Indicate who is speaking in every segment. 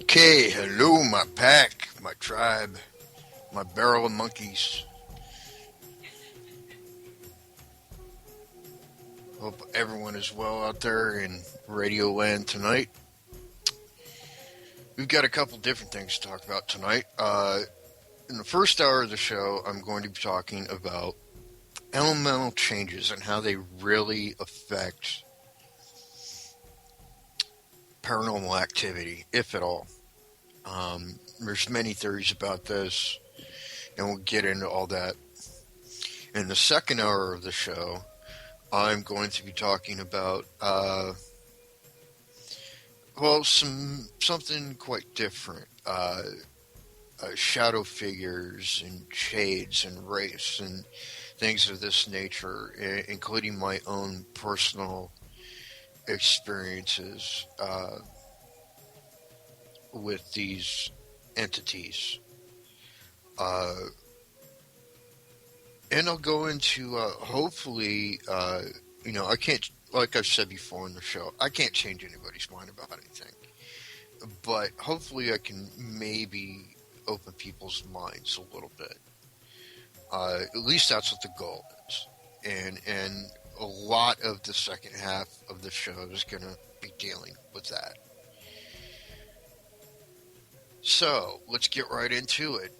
Speaker 1: Okay, hello, my pack, my tribe, my barrel of monkeys. Hope everyone is well out there in Radio Land tonight. We've got a couple different things to talk about tonight. In the first hour of the show, I'm going to be talking about elemental changes and how they really affect paranormal activity, if at all. There's many theories about this, and we'll get into all that. In the second hour of the show, I'm going to be talking about something quite different. Shadow figures and shades and wraiths and things of this nature, including my own personal experiences with these entities. Uh, and I'll go into hopefully, I can't, like I've said before in the show, I can't change anybody's mind about anything. But hopefully I can maybe open people's minds a little bit. At least that's what the goal is. And a lot of the second half of the show is going to be dealing with that. So let's get right into it.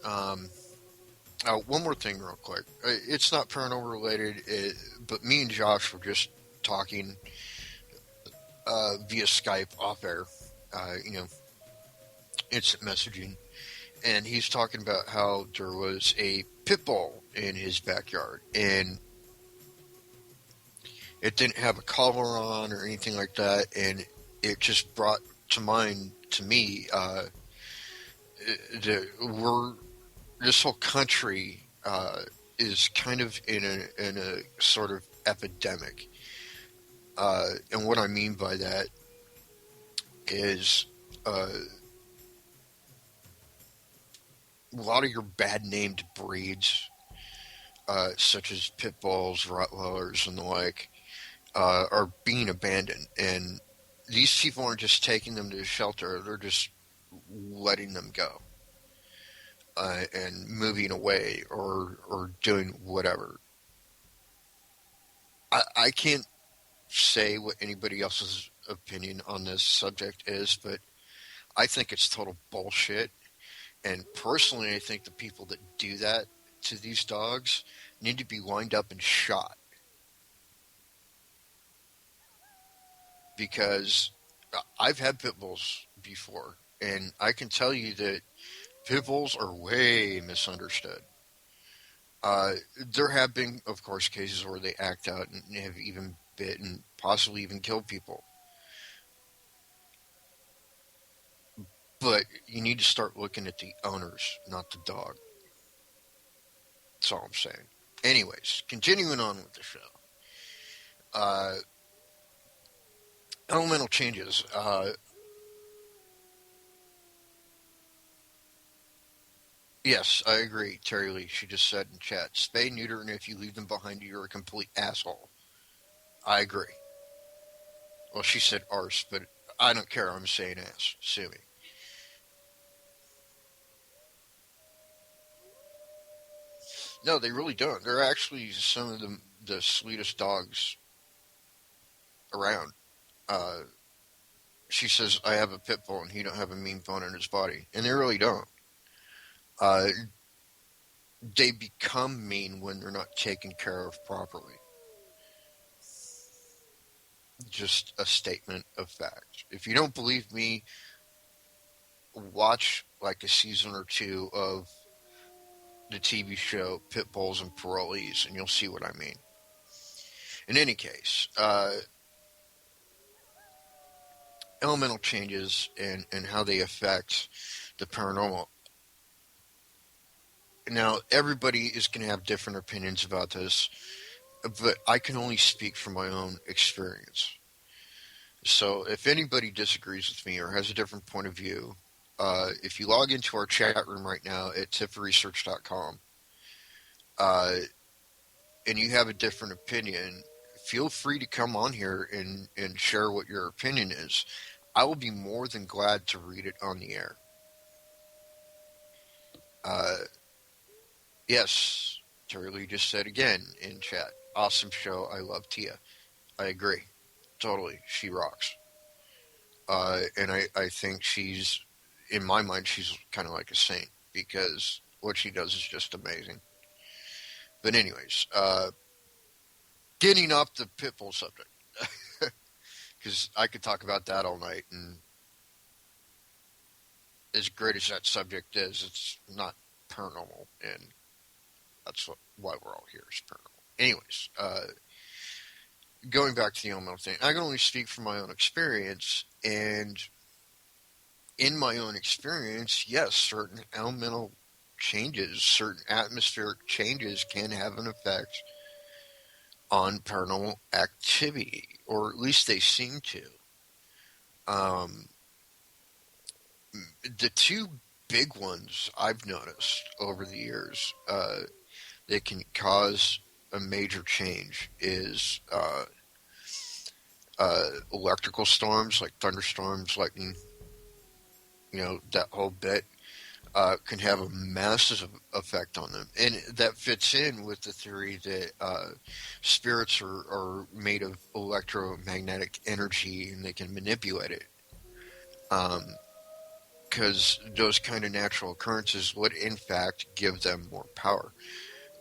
Speaker 1: One more thing real quick. It's not paranormal related, but me and Josh were just talking via Skype off air, instant messaging. And he's talking about how there was a pit bull in his backyard. And it didn't have a collar on or anything like that. And it just brought to mind to me this whole country is kind of in a sort of epidemic. And what I mean by that is a lot of your bad named breeds, such as pit bulls, Rottweilers, and the like, are being abandoned. And these people aren't just taking them to a shelter, they're just letting them go. And moving away or doing whatever. I can't say what anybody else's opinion on this subject is, but I think it's total bullshit. And personally, I think the people that do that to these dogs need to be lined up and shot. Because I've had pit bulls before, and I can tell you that pit bulls are way misunderstood. There have been, of course, cases where they act out and have even bit and possibly even killed people. But you need to start looking at the owners, not the dog. That's all I'm saying. Anyways, continuing on with the show. Elemental changes. Yes, I agree, Terry Lee. She just said in chat, spay, neuter, and if you leave them behind, you're a complete asshole. I agree. Well, she said arse, but I don't care. I'm saying ass. Sue me. No, they really don't. They're actually some of the sweetest dogs around. Uh, she says, I have a pit bull and he don't have a mean bone in his body. And they really don't. Uh, they become mean when they're not taken care of properly. Just a statement of fact. If you don't believe me, watch like a season or two of the TV show Pit Bulls and Parolees, and you'll see what I mean. In any case, elemental changes and how they affect the paranormal. Now, everybody is going to have different opinions about this, but I can only speak from my own experience. So if anybody disagrees with me or has a different point of view, if you log into our chat room right now at tiffresearch.com, and you have a different opinion, feel free to come on here and share what your opinion is. I will be more than glad to read it on the air. Uh, yes, Terry Lee just said again in chat. Awesome show. I love Tia. I agree. Totally. She rocks. And I think she's, in my mind, she's kind of like a saint because what she does is just amazing. But anyways, getting off the Pitbull subject, because I could talk about that all night, and as great as that subject is, it's not paranormal, and why we're all here is paranormal. Anyways, going back to the elemental thing, I can only speak from my own experience, and in my own experience, yes, certain elemental changes, certain atmospheric changes can have an effect on paranormal activity, or at least they seem to. Um, the two big ones I've noticed over the years that can cause a major change is electrical storms, like thunderstorms, lightning, that whole bit. Can have a massive effect on them. And that fits in with the theory that spirits are made of electromagnetic energy and they can manipulate it. Because those kind of natural occurrences would, in fact, give them more power.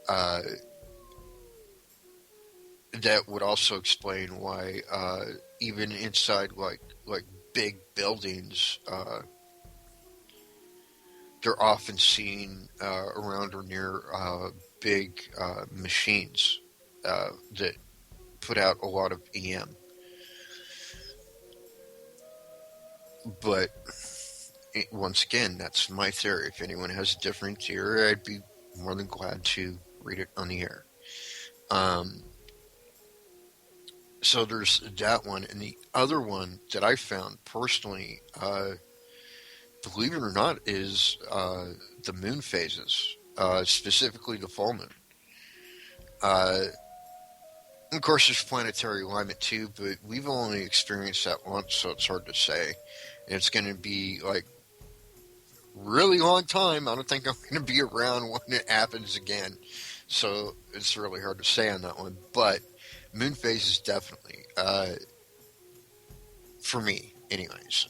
Speaker 1: Uh, that would also explain why, even inside like big buildings, they're often seen around or near big machines that put out a lot of EM. But once again, that's my theory. If anyone has a different theory, I'd be more than glad to read it on the air. So there's that one. And the other one that I found personally, believe it or not, is the moon phases, specifically the full moon. Of course, there's planetary alignment too, but we've only experienced that once, so it's hard to say. And it's going to be like really long time. I don't think I'm going to be around when it happens again, so it's really hard to say on that one. But moon phases definitely, for me, anyways.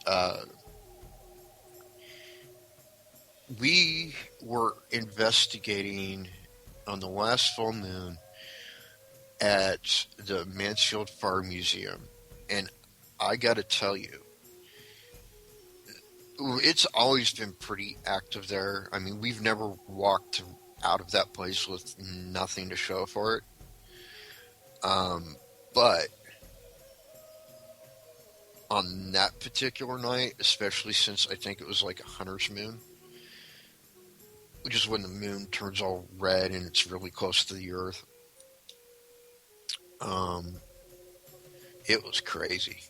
Speaker 1: We were investigating on the last full moon at the Mansfield Fire Museum, and I got to tell you, it's always been pretty active there. I mean, we've never walked out of that place with nothing to show for it. But on that particular night, especially since I think it was like a hunter's moon, which is when the moon turns all red and it's really close to the earth, it was crazy.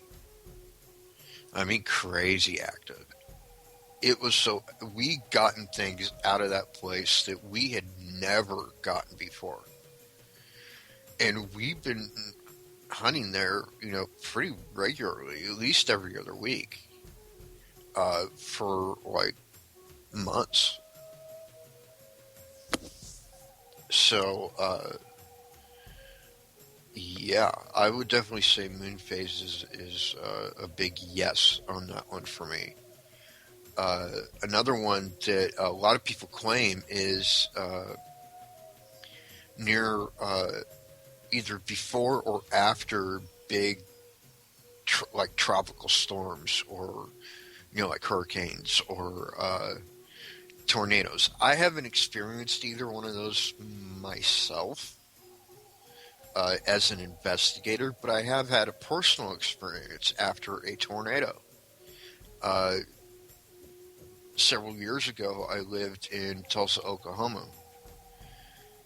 Speaker 1: I mean, crazy active. It was so, we gotten things out of that place that we had never gotten before. And we've been hunting there, pretty regularly, at least every other week, for like months. So, yeah, I would definitely say moon phase is a big yes on that one for me. Another one that a lot of people claim is near either before or after big like tropical storms, or like hurricanes or tornadoes. I haven't experienced either one of those myself as an investigator, but I have had a personal experience after a tornado. Several years ago, I lived in Tulsa, Oklahoma.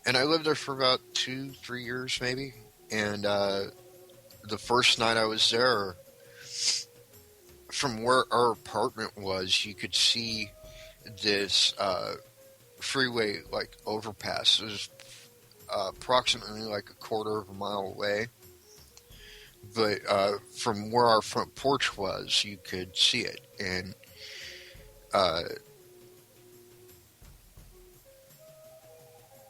Speaker 1: And I lived there for about 2-3 years, maybe. And the first night I was there, from where our apartment was, you could see this freeway like overpass. It was approximately like a quarter of a mile away. but from where our front porch was, you could see it. And uh,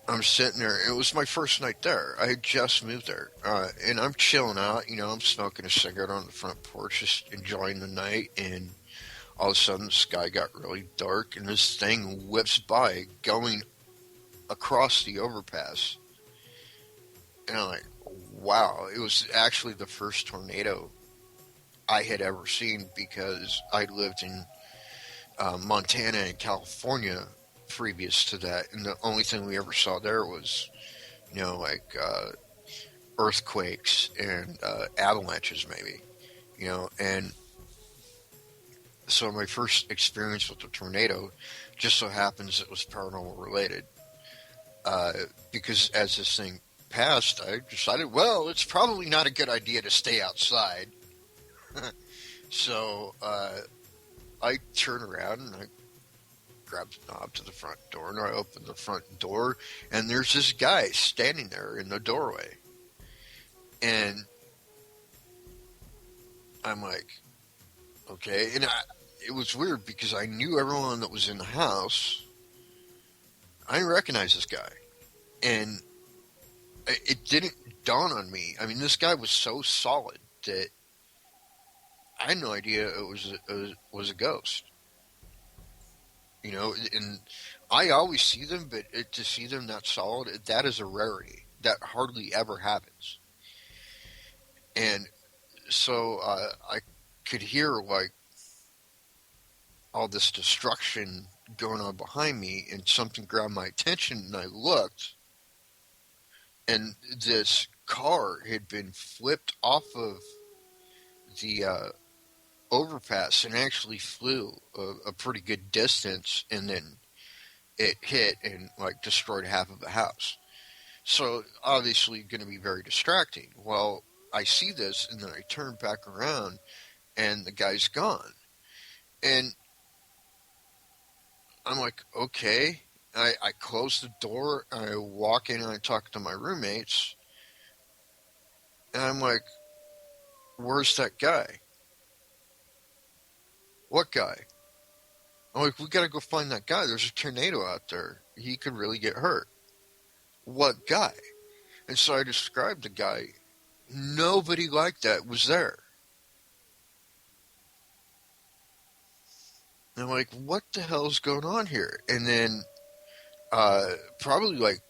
Speaker 1: I'm sitting there. It was my first night there. I had just moved there, and I'm chilling out. I'm smoking a cigarette on the front porch, just enjoying the night. And all of a sudden, the sky got really dark, and this thing whips by, going across the overpass. And I'm like, wow! It was actually the first tornado I had ever seen because I lived in Montana and California previous to that, and the only thing we ever saw there was, like earthquakes and avalanches, maybe. And so my first experience with the tornado just so happens it was paranormal related, uh, because as this thing passed, I decided, well, it's probably not a good idea to stay outside. So I turn around and I grab the knob to the front door, and I open the front door, and there's this guy standing there in the doorway. And I'm like, okay. And it was weird because I knew everyone that was in the house. I didn't recognize this guy. And it didn't dawn on me. I mean, this guy was so solid that I had no idea it was a ghost. And I always see them, but to see them that solid, that is a rarity. That hardly ever happens. And so I could hear like all this destruction going on behind me, and something grabbed my attention, and I looked, and this car had been flipped off of the overpass and actually flew a pretty good distance, and then it hit and like destroyed half of the house. So obviously going to be very distracting. Well, I see this, and then I turn back around, and the guy's gone. And I'm like, okay. I close the door, I walk in, and I talk to my roommates, and I'm like, where's that guy? What guy? I'm like, we gotta go find that guy. There's a tornado out there. He could really get hurt. What guy? And so I described the guy. Nobody like that was there. And I'm like, what the hell's going on here? And then probably like,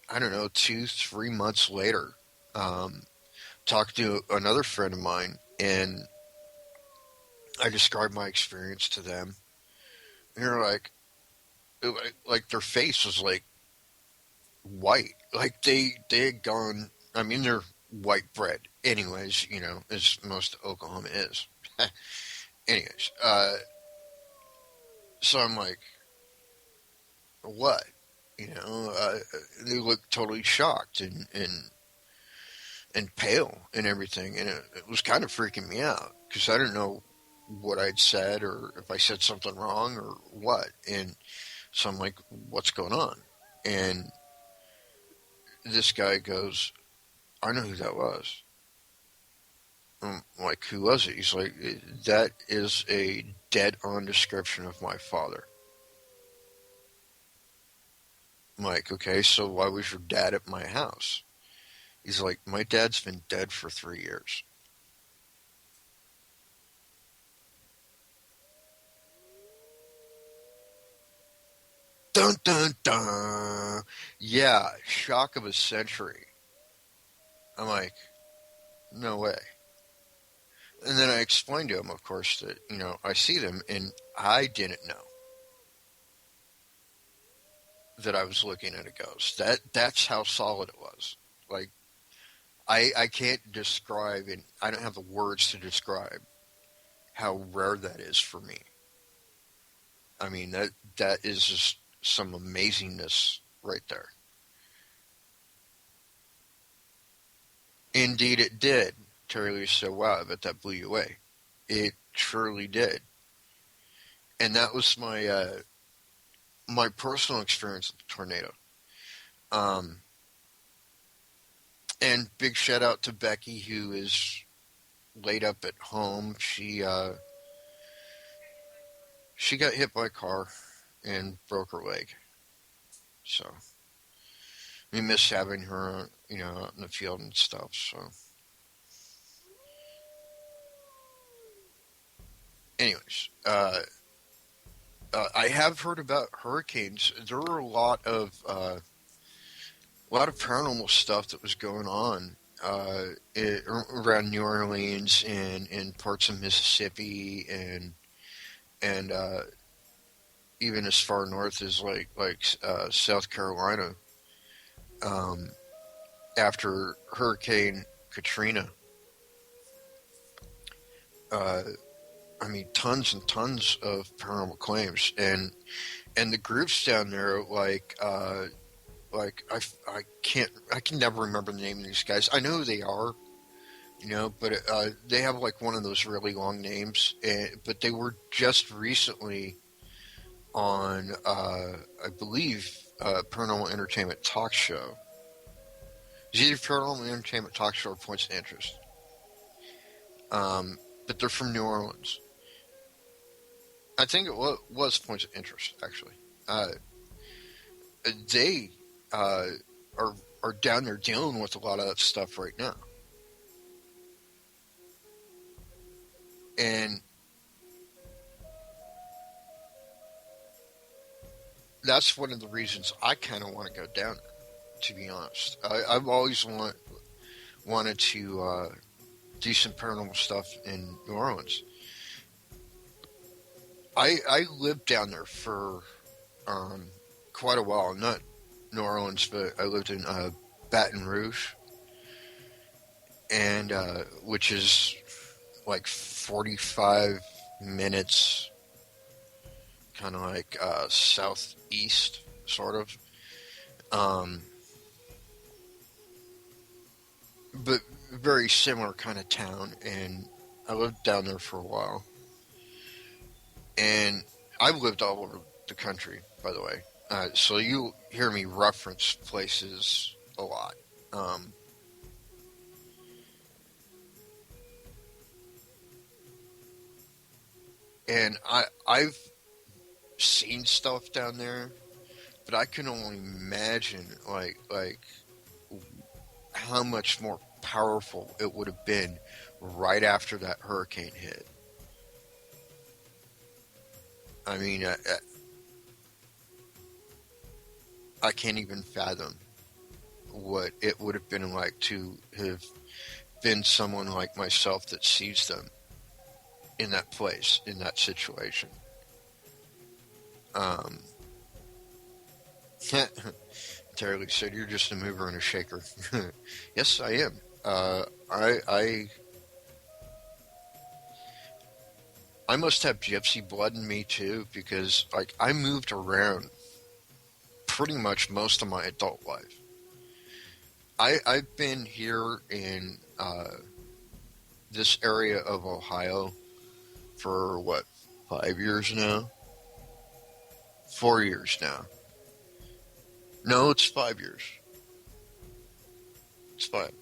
Speaker 1: I don't know, 2, 3 months later, um, talked to another friend of mine, and I described my experience to them. And they're like their face was like white, like they had gone. I mean, they're white bread, anyways. As most Oklahoma is. Anyways, so I'm like, what? They look totally shocked and pale and everything, and it was kind of freaking me out because I didn't know what I'd said or if I said something wrong or what. And so I'm like, what's going on? And this guy goes, I know who that was. I'm like, who was it? He's like, that is a dead on description of my father. I'm like, okay, so why was your dad at my house? He's like, my dad's been dead for 3 years. Dun dun dun. Yeah, shock of a century. I'm like, no way. And then I explained to him, of course, that, I see them, and I didn't know that I was looking at a ghost. That's how solid it was. Like, I can't describe, and I don't have the words to describe how rare that is for me. I mean, that is just some amazingness right there. Indeed, it did. Terry Lee said, wow, I bet that blew you away. It surely did. And that was my personal experience with the tornado. Um, And big shout out to Becky, who is laid up at home. She got hit by a car and broke her leg. So we miss having her, out in the field and stuff. So, anyways, I have heard about hurricanes. There were a lot of paranormal stuff that was going on around New Orleans and in parts of Mississippi and even as far north as like South Carolina um, after Hurricane Katrina. Uh, I mean, tons and tons of paranormal claims, and the groups down there, like I can never remember the name of these guys. I know who they are, but they have like one of those really long names. But they were just recently on, I believe, Paranormal Entertainment Talk Show. It's either Paranormal Entertainment Talk Show or Points of Interest. But they're from New Orleans. I think it was Points of Interest, actually. They are down there dealing with a lot of that stuff right now. And that's one of the reasons I kind of want to go down there, to be honest. I've always wanted to do some paranormal stuff in New Orleans. I lived down there for quite a while. Not New Orleans, but I lived in Baton Rouge, and which is like 45 minutes, kind of like southeast, sort of. But very similar kind of town, and I lived down there for a while. And I've lived all over the country, by the way. So you hear me reference places a lot. And I've seen stuff down there, but I can only imagine like how much more powerful it would have been right after that hurricane hit. I mean, I can't even fathom what it would have been like to have been someone like myself that sees them in that place, in that situation. Um, Terry said, "You're just a mover and a shaker." Yes, I am. I must have gypsy blood in me too, because like I moved around pretty much most of my adult life. I've been here in this area of Ohio for what, 5 years now? 4 years now. No, it's 5 years. It's five.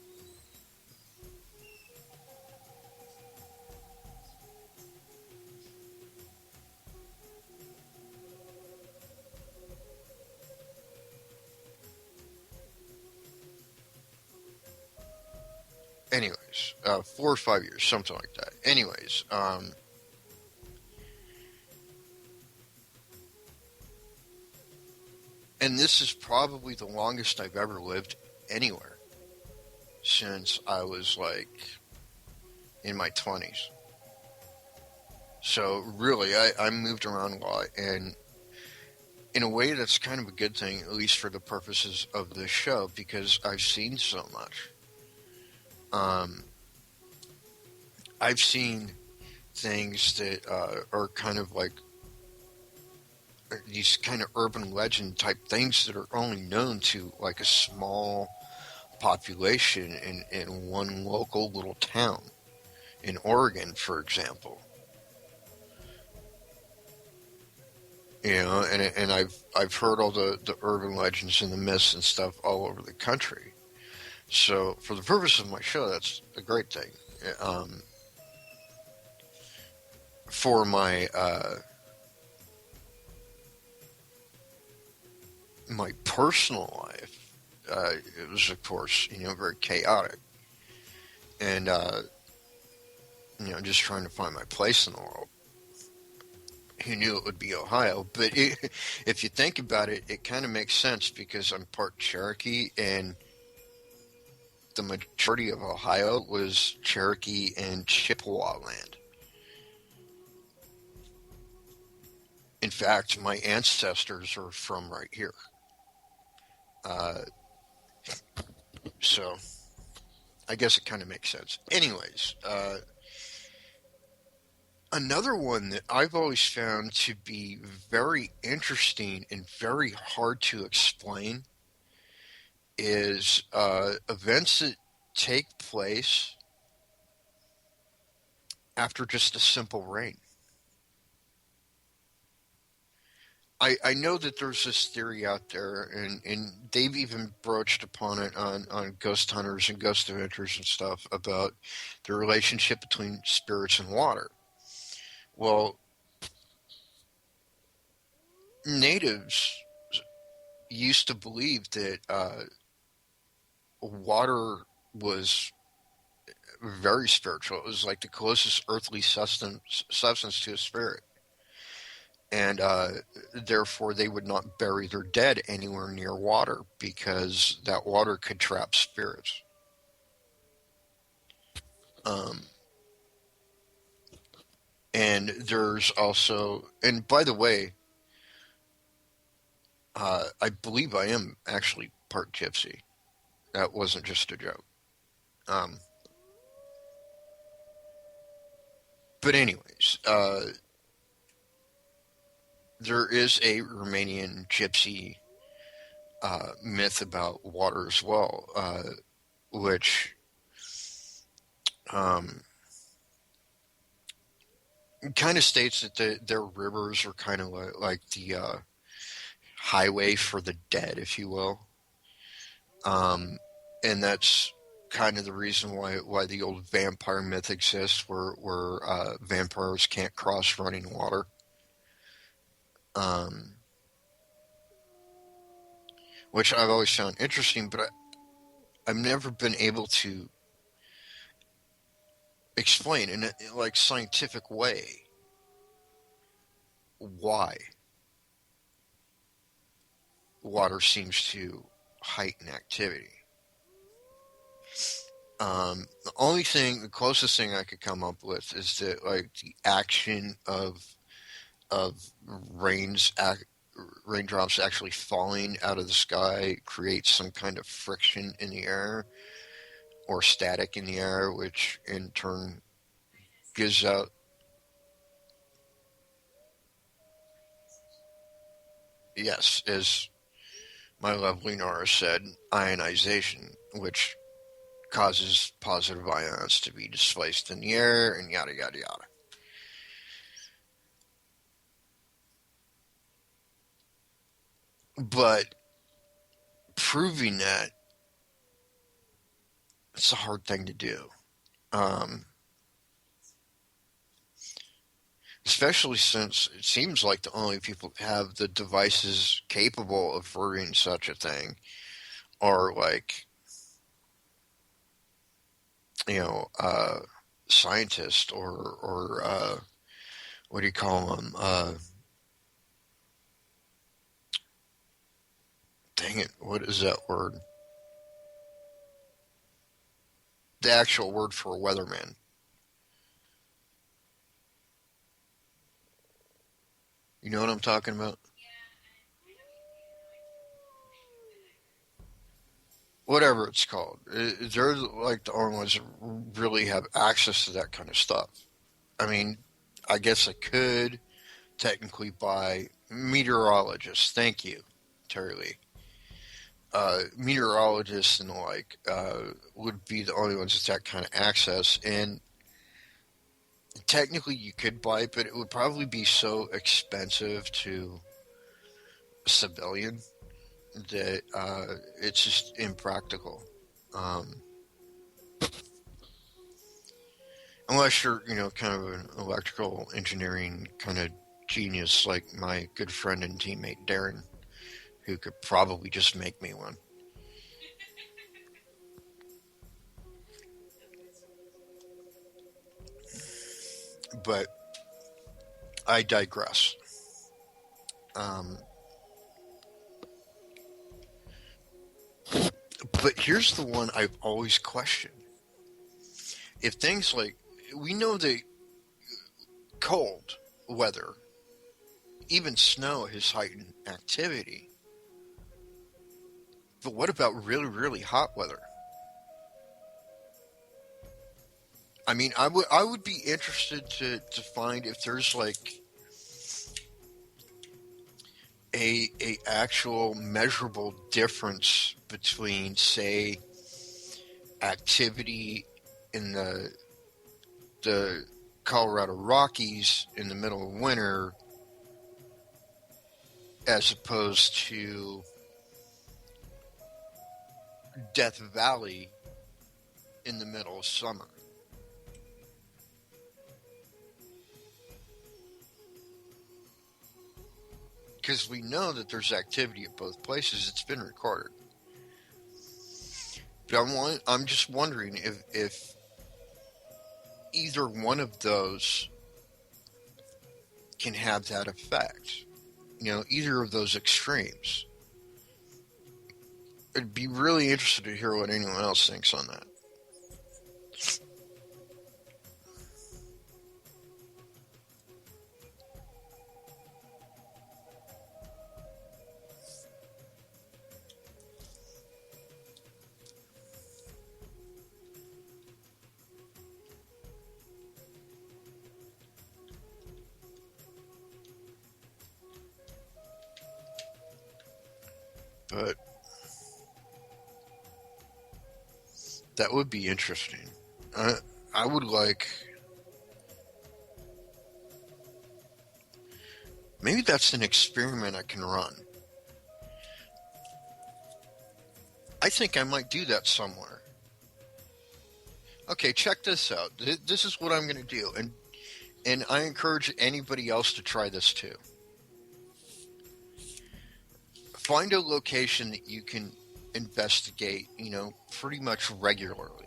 Speaker 1: Anyways, 4 or 5 years, something like that. Anyways, and this is probably the longest I've ever lived anywhere since I was like in my 20s. So really, I moved around a lot, and in a way, that's kind of a good thing, at least for the purposes of this show, because I've seen so much. Um, I've seen things that are kind of like these kind of urban legend type things that are only known to like a small population in one local little town in Oregon, for example. And I've heard all the urban legends and the myths and stuff all over the country. So, for the purpose of my show, that's a great thing. Um, for my personal life, it was, of course, very chaotic, and just trying to find my place in the world. Who knew it would be Ohio? But if you think about it, it kind of makes sense because I'm part Cherokee, and the majority of Ohio was Cherokee and Chippewa land. In fact, my ancestors are from right here. Uh, so I guess it kind of makes sense. Anyways, another one that I've always found to be very interesting and very hard to explain is events that take place after just a simple rain. I know that there's this theory out there, and they've even broached upon it on ghost hunters and ghost adventures and stuff about the relationship between spirits and water. Well, natives used to believe that water was very spiritual. It was like the closest earthly substance to a spirit. And therefore, they would not bury their dead anywhere near water because that water could trap spirits. Um, and there's also, and by the way, I believe I am actually part gypsy. That wasn't just a joke. Um, but anyways, there is a Romanian gypsy myth about water as well, which um, kind of states that their rivers are kind of like the highway for the dead, if you will. Um, and that's kind of the reason why the old vampire myth exists, where vampires can't cross running water. Um, which I've always found interesting, but I've never been able to explain in a like scientific way why water seems to heighten activity. The closest thing I could come up with is that like the action of rains ac- raindrops actually falling out of the sky creates some kind of friction in the air or static in the air, which in turn gives out, yes, as my lovely Nora said, ionization, which causes positive ions to be displaced in the air and yada yada yada. But proving that, it's a hard thing to do. Um, Especially since it seems like the only people that have the devices capable of averting such a thing are like, you know, scientists or what do you call them? Dang it, what is that word? The actual word for a weatherman. You know what I'm talking about? Whatever it's called. They're like the only ones that really have access to that kind of stuff. I mean, I guess I could technically buy meteorologists. Thank you, Terry Lee. Meteorologists and the like would be the only ones with that kind of access. And technically, you could buy it, but it would probably be so expensive to a civilian that it's just impractical. Um, unless you're, kind of an electrical engineering kind of genius like my good friend and teammate Darren, who could probably just make me one. But I digress. Um, but here's the one I've always questioned. If things like, we know that cold weather, even snow, has heightened activity. But what about really, really hot weather? I mean, I would be interested to find if there's like a actual measurable difference between, say, activity in the Colorado Rockies in the middle of winter as opposed to Death Valley in the middle of summer. Because we know that there's activity at both places. It's been recorded. But I'm just wondering if either one of those can have that effect. Either of those extremes. I'd be really interested to hear what anyone else thinks on that. But that would be interesting. I would like. Maybe that's an experiment I can run. I think I might do that somewhere. Okay, check this out. This is what I'm going to do, and I encourage anybody else to try this too. Find a location that you can investigate, pretty much regularly.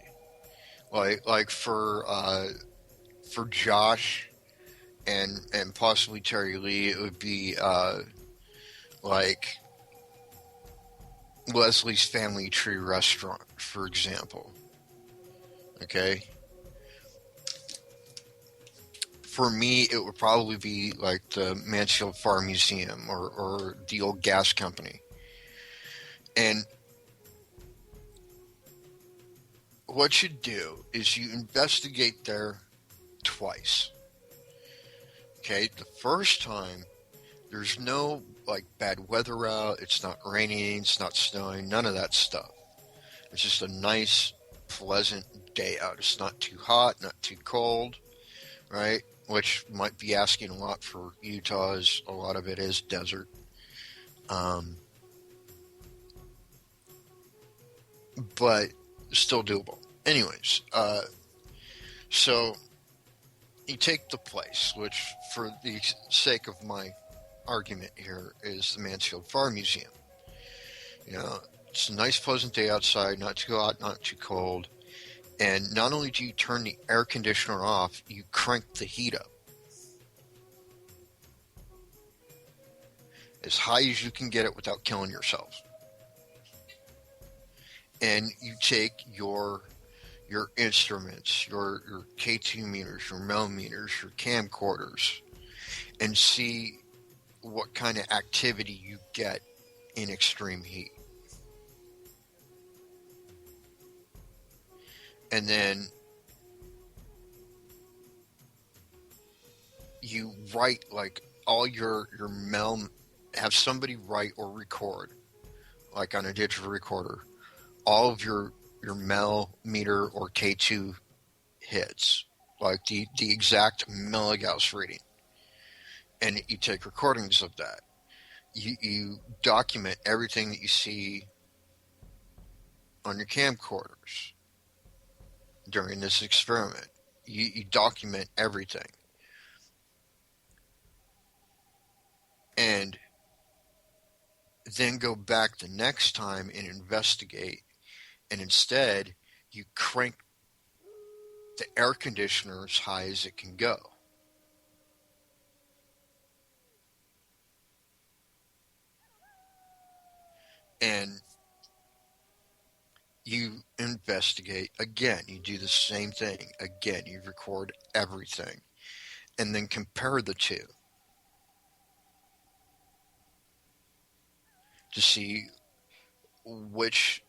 Speaker 1: Like for Josh and possibly Terry Lee, it would be like Leslie's Family Tree Restaurant, for example. Okay. For me, it would probably be like the Mansfield Farm Museum or the old gas company. And what you do is you investigate there twice. Okay, the first time, there's no like bad weather out, it's not raining, it's not snowing, none of that stuff. It's just a nice, pleasant day out. It's not too hot, not too cold, right? Which might be asking a lot for Utah, as a lot of it is desert. Um, but still doable. Anyways, so you take the place, which for the sake of my argument here is the Mansfield Farm Museum. It's a nice pleasant day outside, not too hot, not too cold. And not only do you turn the air conditioner off, you crank the heat up as high as you can get it without killing yourself. And you take your instruments, your K2 meters, your millimeters, your camcorders, and see what kind of activity you get in extreme heat. And then you write like all your have somebody write or record, like on a digital recorder, all of your millimeter or K2 hits, like the exact milligauss reading. And you take recordings of that. You document everything that you see on your camcorders during this experiment. You document everything. And then go back the next time and investigate. And instead, you crank the air conditioner as high as it can go. And you investigate again. You do the same thing again. You record everything and then compare the two to see which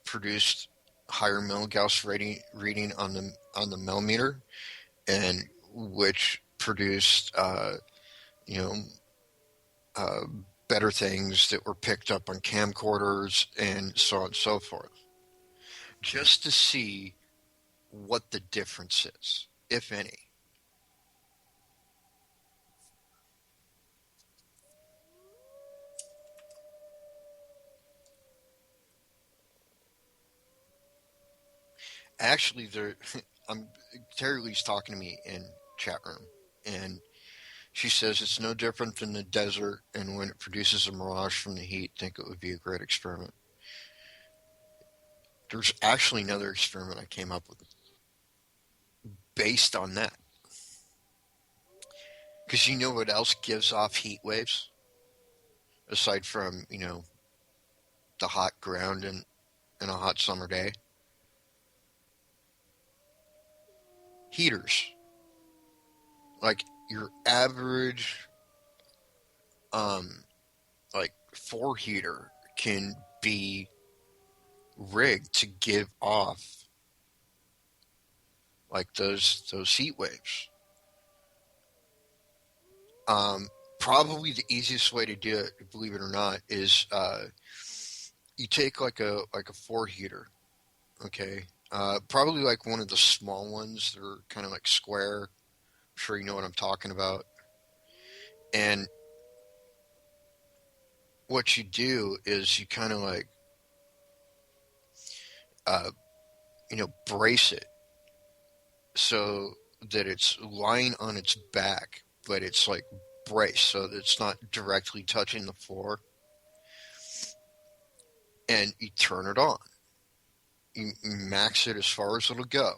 Speaker 1: produced higher milligauss reading on the millimeter and which produced you know uh, better things that were picked up on camcorders and so on and so forth, just to see what the difference is, if any. Actually, I'm Terry Lee's talking to me in chat room, and she says it's no different than the desert, and when it produces a mirage from the heat, think it would be a great experiment. There's actually another experiment I came up with based on that. Because you know what else gives off heat waves? Aside from, the hot ground in a hot summer day? Heaters. Like your average, like 4 heater can be rigged to give off like those heat waves. Probably the easiest way to do it, believe it or not, is you take like a 4 heater, okay? Probably like one of the small ones that are kind of like square. I'm sure you know what I'm talking about. And what you do is you kind of like, brace it so that it's lying on its back, but it's like braced so that it's not directly touching the floor. And you turn it on. You max it as far as it'll go.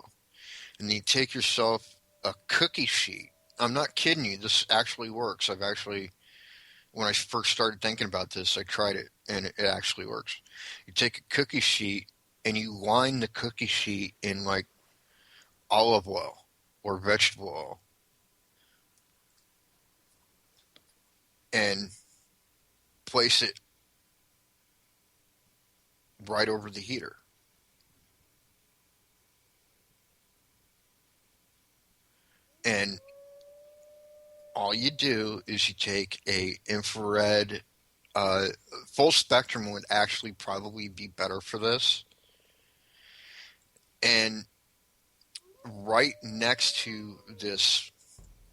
Speaker 1: And you take yourself a cookie sheet. I'm not kidding you. This actually works. When I first started thinking about this, I tried it and it actually works. You take a cookie sheet and you line the cookie sheet in like olive oil or vegetable oil and place it right over the heater. And all you do is you take a infrared, full spectrum would actually probably be better for this. And right next to this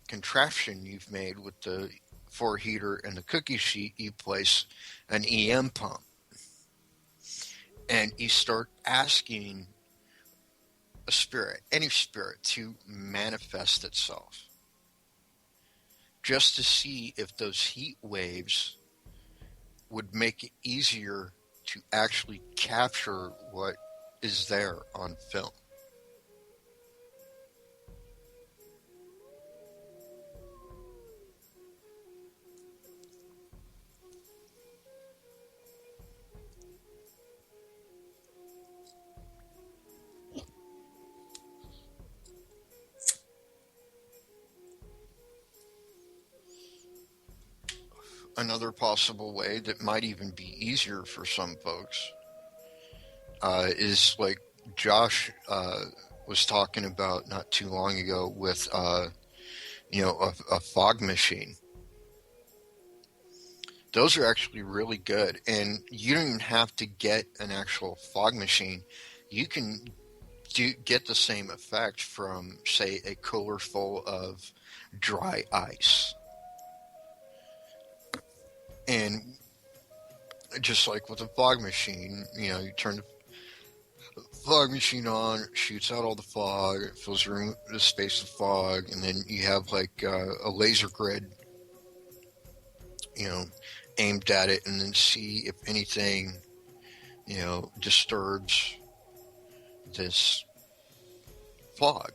Speaker 1: contraption you've made with the 4 heater and the cookie sheet, you place an EM pump. And you start asking a spirit, any spirit, to manifest itself, just to see if those heat waves would make it easier to actually capture what is there on film. Another possible way that might even be easier for some folks is like Josh was talking about not too long ago with a fog machine. Those are actually really good, and you don't even have to get an actual fog machine. You can get the same effect from, say, a cooler full of dry ice. And just like with a fog machine, you turn fog machine on, it shoots out all the fog, it fills the space with fog, and then you have like a laser grid, you know, aimed at it, and then see if anything, disturbs this fog,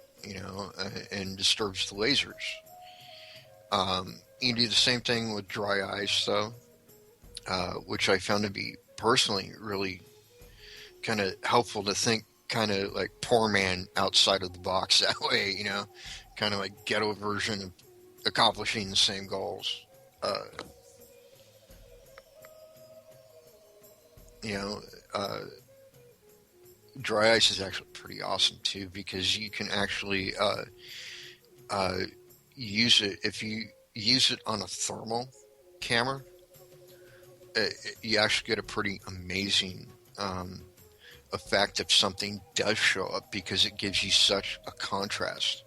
Speaker 1: and disturbs the lasers. You can do the same thing with dry ice, though, which I found to be personally really kind of helpful to think kind of like poor man outside of the box that way, kind of like ghetto version of accomplishing the same goals. Uh, you know, uh, Dry ice is actually pretty awesome too because you can actually uh, use it if you use it on a thermal camera. uh, you actually get a pretty amazing effect if something does show up because it gives you such a contrast,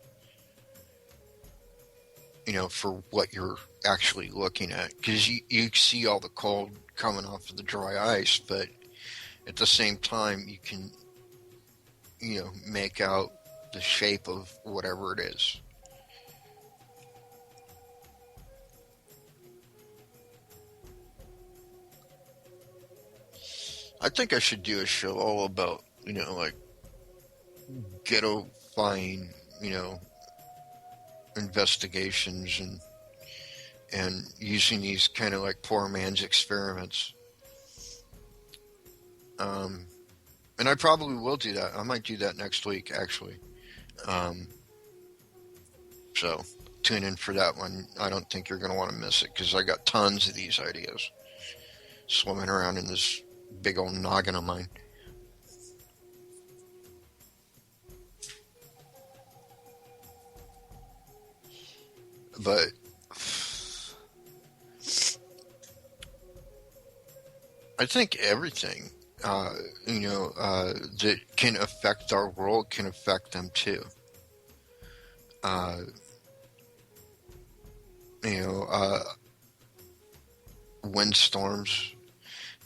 Speaker 1: for what you're actually looking at. Because you see all the cold coming off of the dry ice, but at the same time, you can, make out the shape of whatever it is. I think I should do a show all about, like ghetto flying, investigations and using these kind of like poor man's experiments. Um, and I probably will do that. I might do that next week, actually. Um, so tune in for that one. I don't think you're going to want to miss it because I got tons of these ideas swimming around in this big old noggin of mine. But I think everything, that can affect our world can affect them too. Uh, you know, uh, Windstorms.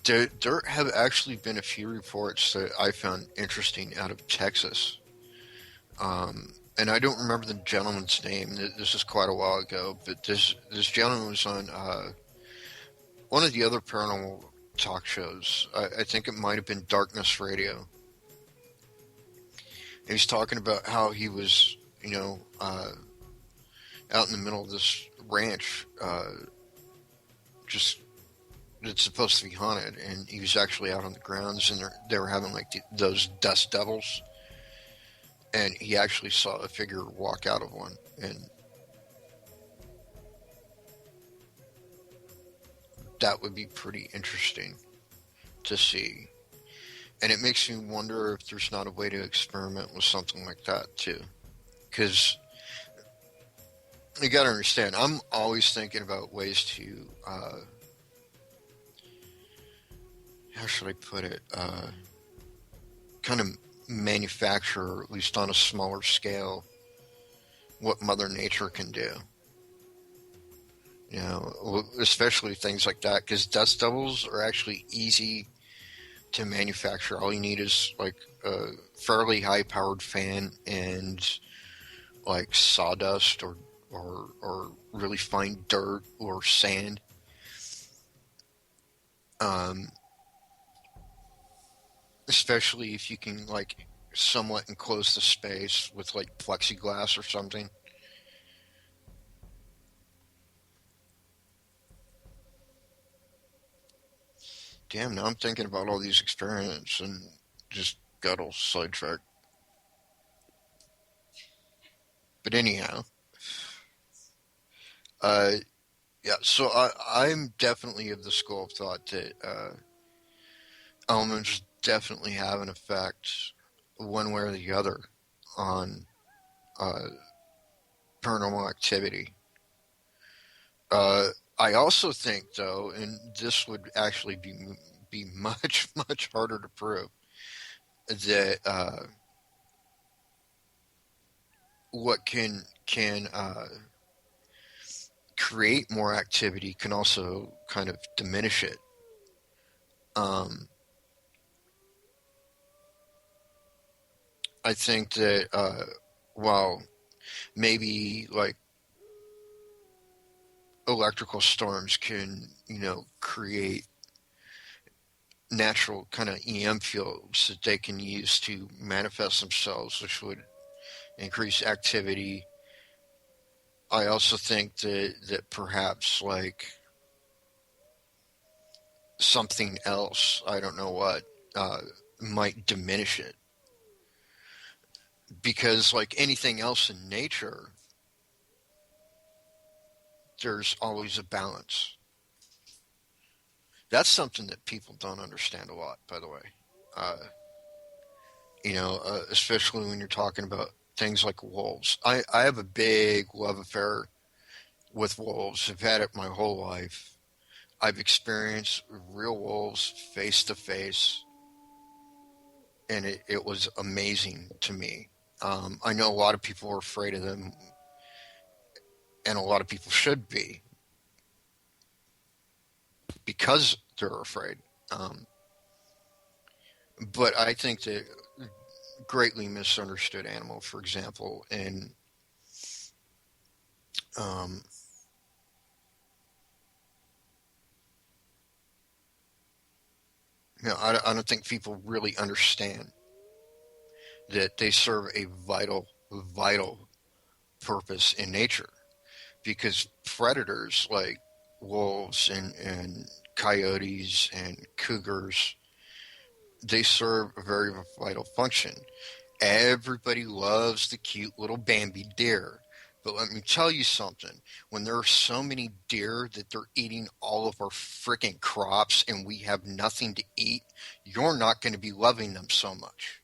Speaker 1: There have actually been a few reports that I found interesting out of Texas. And I don't remember the gentleman's name. This is quite a while ago, but this gentleman was on one of the other paranormal talk shows. I think it might have been Darkness Radio. And he's talking about how he was, out in the middle of this ranch, just it's supposed to be haunted, and he was actually out on the grounds, and they were having like those dust devils, and he actually saw a figure walk out of one, and that would be pretty interesting to see. And it makes me wonder if there's not a way to experiment with something like that too, because you got to understand, I'm always thinking about ways to, how should I put it, kind of manufacture, at least on a smaller scale, what Mother Nature can do. Especially things like that, because dust devils are actually easy to manufacture. All you need is like a fairly high-powered fan and like sawdust or really fine dirt or sand. Um, Especially if you can like somewhat enclose the space with like plexiglass or something. Damn, now I'm thinking about all these experiments and just got all sidetracked. But anyhow, uh, yeah. So I'm definitely of the school of thought that elements definitely have an effect, one way or the other, on uh, paranormal activity. Uh, I also think, though, and this would actually be much much harder to prove, that what can create more activity can also kind of diminish it. Um, I think that while maybe like electrical storms can, create natural kind of EM fields that they can use to manifest themselves, which would increase activity. I also think that perhaps like something else, I don't know what, uh, might diminish it. Because like anything else in nature, there's always a balance. That's something that people don't understand a lot, by the way. Uh, especially when you're talking about things like wolves. I have a big love affair with wolves. I've had it my whole life. I've experienced real wolves face to face, and it was amazing to me. I know a lot of people are afraid of them, and a lot of people should be because they're afraid. Um, but I think that greatly misunderstood animal, for example, and um, I don't think people really understand that they serve a vital, vital purpose in nature. Because predators like wolves and coyotes and cougars, they serve a very vital function. Everybody loves the cute little Bambi deer. But let me tell you something. When there are so many deer that they're eating all of our freaking crops and we have nothing to eat, you're not going to be loving them so much.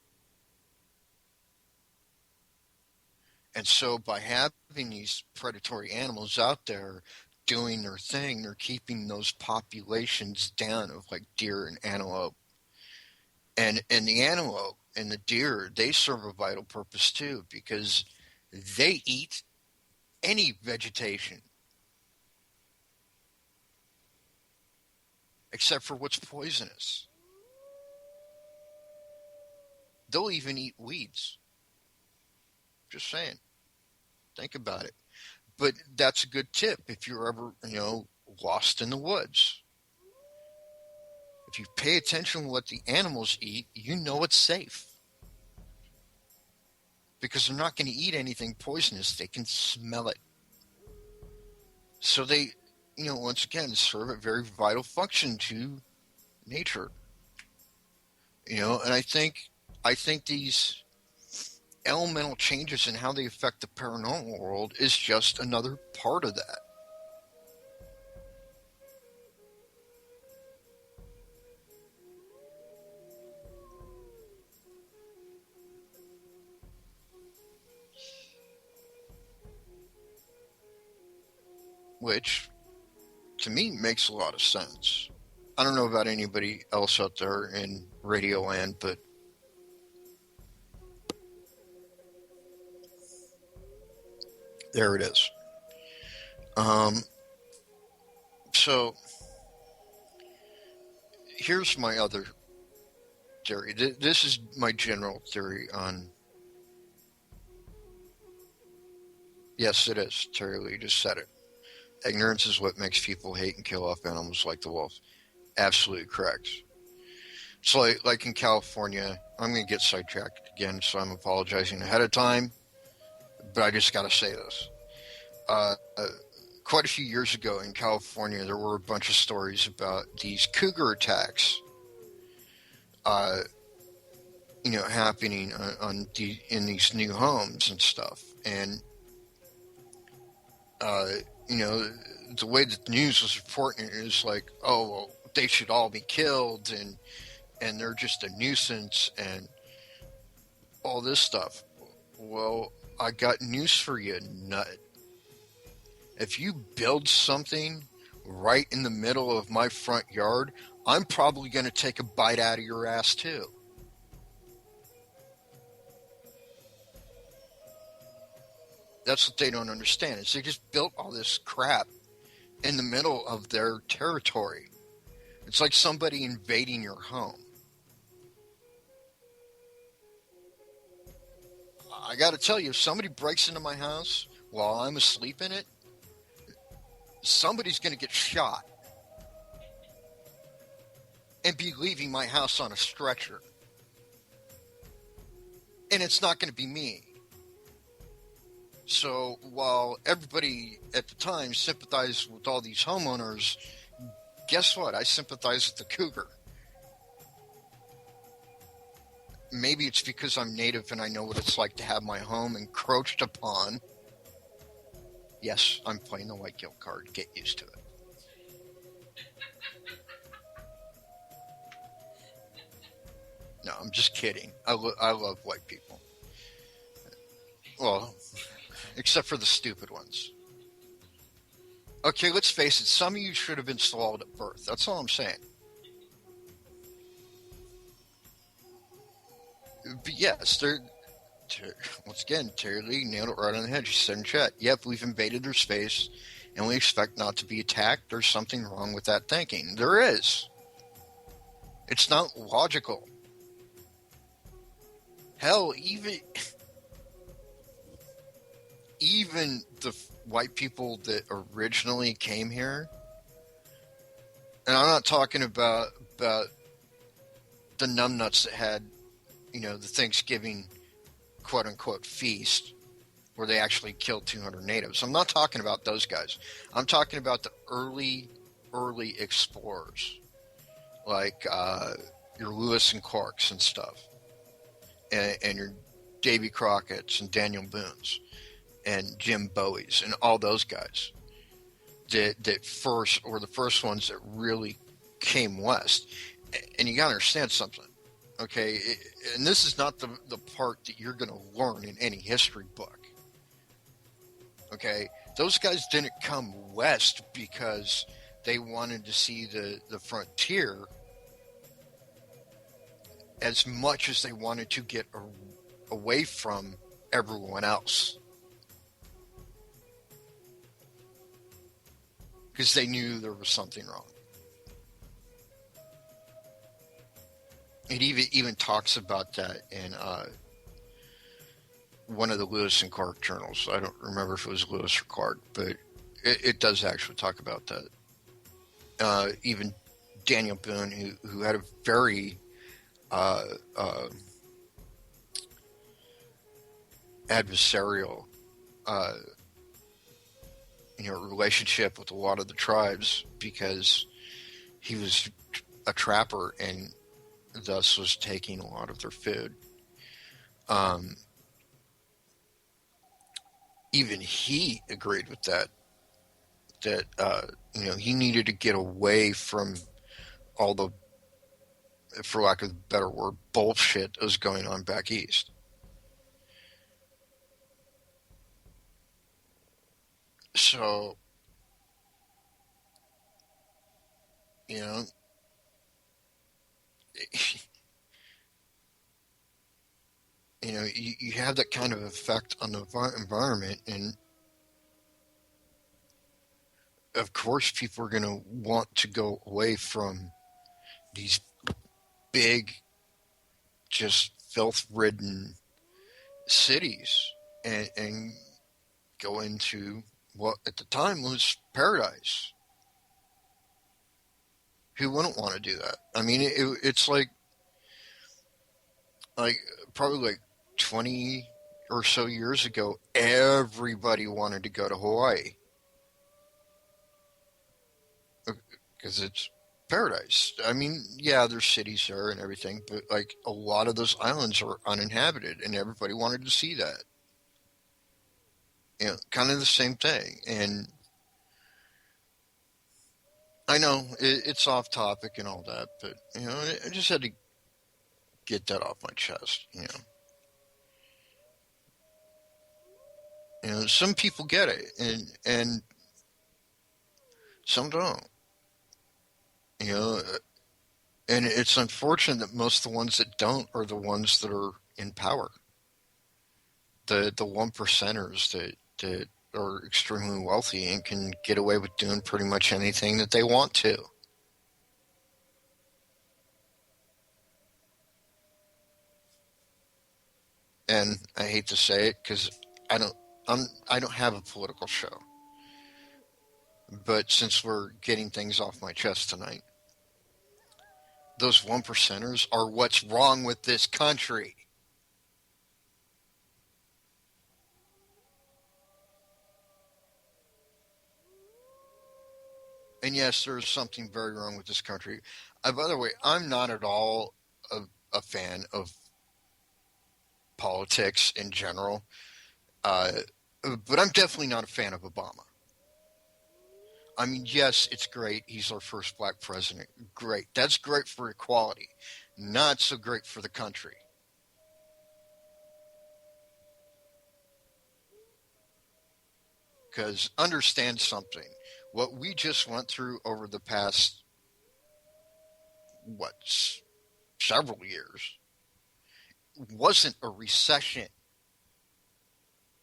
Speaker 1: And so by having these predatory animals out there doing their thing, they're keeping those populations down of like deer and antelope. And the antelope and the deer, they serve a vital purpose too because they eat any vegetation except for what's poisonous. They'll even eat weeds. Just saying. Think about it. But that's a good tip if you're ever, lost in the woods. If you pay attention to what the animals eat, you know it's safe. Because they're not going to eat anything poisonous. They can smell it. So they, once again, serve a very vital function to nature. And I think these elemental changes in how they affect the paranormal world is just another part of that. Which, to me, makes a lot of sense. I don't know about anybody else out there in Radio Land, but there it is. Um, so here's my other theory. This is my general theory on. Yes, it is. Terry Lee just said it. Ignorance is what makes people hate and kill off animals like the wolf. Absolutely correct. So, like in California, I'm going to get sidetracked again, so I'm apologizing ahead of time, but I just got to say this. Uh, uh, Quite a few years ago in California, there were a bunch of stories about these cougar attacks, uh, happening in these new homes and stuff. And, uh, you know, the way that the news was reporting it is like, oh, well, they should all be killed and they're just a nuisance and all this stuff. Well, I got news for you, nut. If you build something right in the middle of my front yard, I'm probably going to take a bite out of your ass too. That's what they don't understand is they just built all this crap in the middle of their territory. It's like somebody invading your home. I got to tell you, if somebody breaks into my house while I'm asleep in it, somebody's going to get shot and be leaving my house on a stretcher. And it's not going to be me. So while everybody at the time sympathized with all these homeowners, guess what? I sympathize with the cougar. Maybe it's because I'm native and I know what it's like to have my home encroached upon. Yes, I'm playing the white guilt card. Get used to it. No, I'm just kidding. I love white people. Well, except for the stupid ones. Okay, let's face it. Some of you should have been swallowed at birth. That's all I'm saying. But yes, once again, Terry Lee nailed it right on the head. She said in chat, yep, we've invaded their space and we expect not to be attacked. There's something wrong with that thinking. There is. It's not logical. Hell, even the white people that originally came here, and I'm not talking about the numbnuts that had, the Thanksgiving quote-unquote feast where they actually killed 200 natives. I'm not talking about those guys. I'm talking about the early explorers, like your Lewis and Clarks and stuff, and your Davy Crockett's and Daniel Boone's and Jim Bowie's and all those guys that first were the first ones that really came west. And you got to understand something. Okay, and this is not the part that you're going to learn in any history book. Okay, those guys didn't come west because they wanted to see the frontier as much as they wanted to get away from everyone else. Because they knew there was something wrong. It even talks about that in one of the Lewis and Clark journals. I don't remember if it was Lewis or Clark, but it does actually talk about that. Even Daniel Boone, who had a very adversarial relationship with a lot of the tribes because he was a trapper and thus was taking a lot of their food. Even he agreed with that he needed to get away from all the, for lack of a better word, bullshit that was going on back east. So, you have that kind of effect on the environment, and of course people are going to want to go away from these big, just filth-ridden cities and go into what at the time was paradise. Who wouldn't want to do that? I mean, it's like probably like 20 or so years ago, everybody wanted to go to Hawaii because it's paradise. I mean, yeah, there's cities there and everything, but like a lot of those islands are uninhabited, and everybody wanted to see that. Kind of the same thing. And I know it's off topic and all that, but I just had to get that off my chest. Some people get it, and some don't. And it's unfortunate that most of the ones that don't are the ones that are in power. The one percenters that are extremely wealthy and can get away with doing pretty much anything that they want to. and I hate to say it because I don't I don't have a political show. But since we're getting things off my chest tonight, those one percenters are what's wrong with this country. And yes, there's something very wrong with this country. By the way, I'm not at all a fan of politics in general, uh, but I'm definitely not a fan of Obama. I mean, yes, it's great. He's our first black president. Great. That's great for equality. Not so great for the country. Because understand something. What we just went through over the past, what, several years wasn't a recession.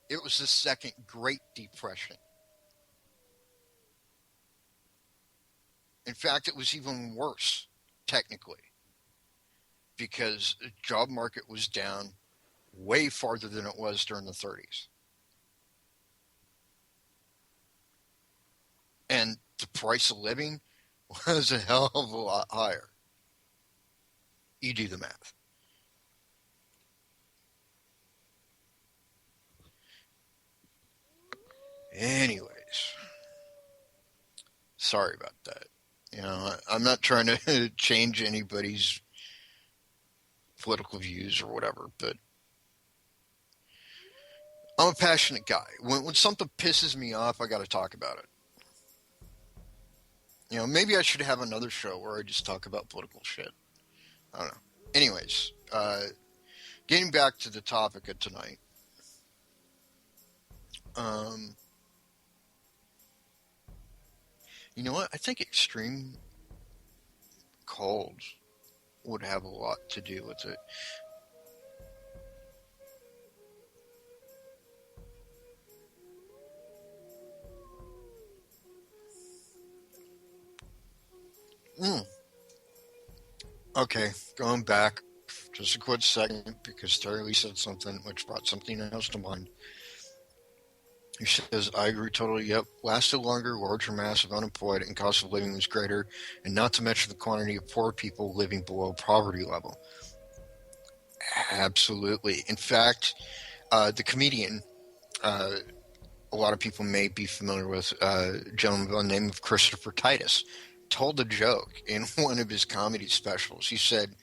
Speaker 1: It was the second Great Depression. In fact, it was even worse, technically, because the job market was down way farther than it was during the 30s. And the price of living was a hell of a lot higher. You do the math. Anyways, sorry about that. You know, I'm not trying to change anybody's political views or whatever, but I'm a passionate guy. When something pisses me off, I got to talk about it. You know, maybe I should have another show where I just talk about political shit. I don't know. Anyways, getting back to the topic of tonight. Um, you know what? I think extreme cold would have a lot to do with it. Mm. Okay, going back just a quick second because Terry Lee said something which brought something else to mind. He says, I agree totally. Yep. Lasted longer, larger mass of unemployed, and cost of living was greater, and not to mention the quantity of poor people living below poverty level. Absolutely. In fact, the comedian, a lot of people may be familiar with, a gentleman by the name of Christopher Titus, told a joke in one of his comedy specials. He said,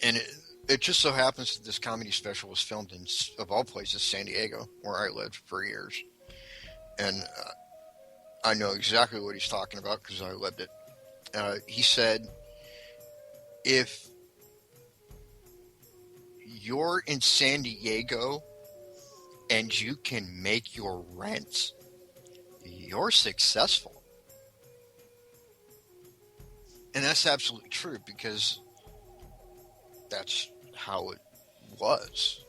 Speaker 1: and it just so happens that this comedy special was filmed in, of all places, San Diego, where I lived for years. And I know exactly what he's talking about because I lived it. He said, if you're in San Diego and you can make your rent, you're successful. And that's absolutely true because that's how it was.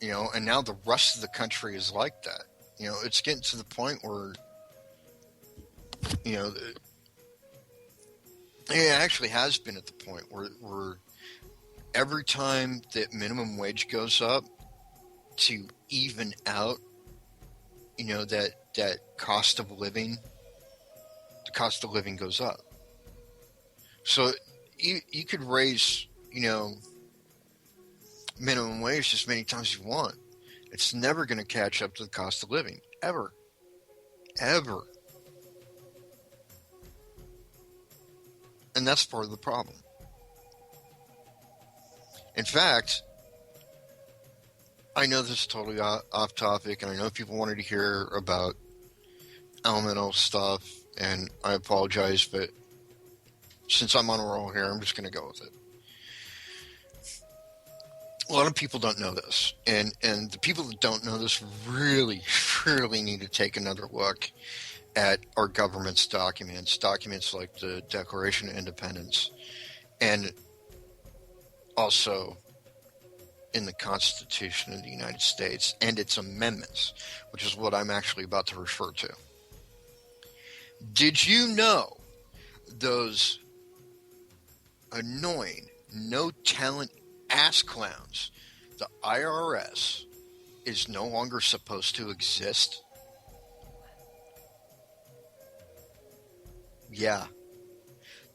Speaker 1: You know, and now the rest of the country is like that. You know, it's getting to the point where, you know, it actually has been at the point where every time that minimum wage goes up to even out, you know, that cost of living, the cost of living goes up. So you could raise, you know, minimum wage as many times as you want. It's never going to catch up to the cost of living, ever. Ever. And that's part of the problem. In fact, I know this is totally off topic, and I know people wanted to hear about elemental stuff, and I apologize, but since I'm on a roll here, I'm just going to go with it. A lot of people don't know this, and the people that don't know this really need to take another look at our government's documents like the Declaration of Independence, and also in the Constitution of the United States and its amendments, which is what I'm actually about to refer to. Did you know those annoying, no talent ass clowns. The IRS is no longer supposed to exist. Yeah.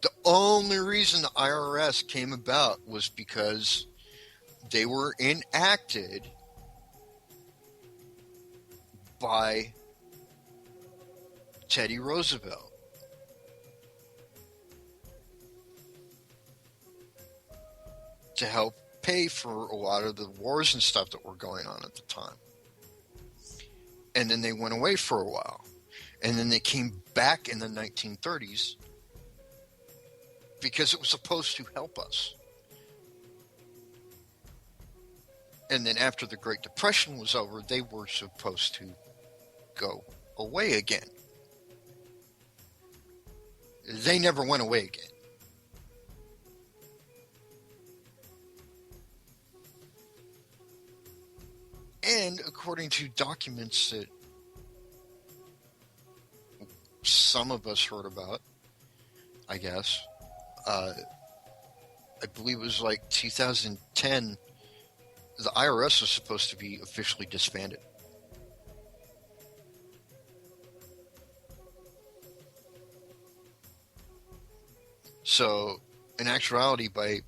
Speaker 1: The only reason the IRS came about was because they were enacted by Teddy Roosevelt. To help pay for a lot of the wars and stuff that were going on at the time. And then they went away for a while. And then they came back in the 1930s because it was supposed to help us. And then after the Great Depression was over, they were supposed to go away again. They never went away again. And according to documents that some of us heard about, I guess, I believe it was like 2010, the IRS was supposed to be officially disbanded. So, in actuality, by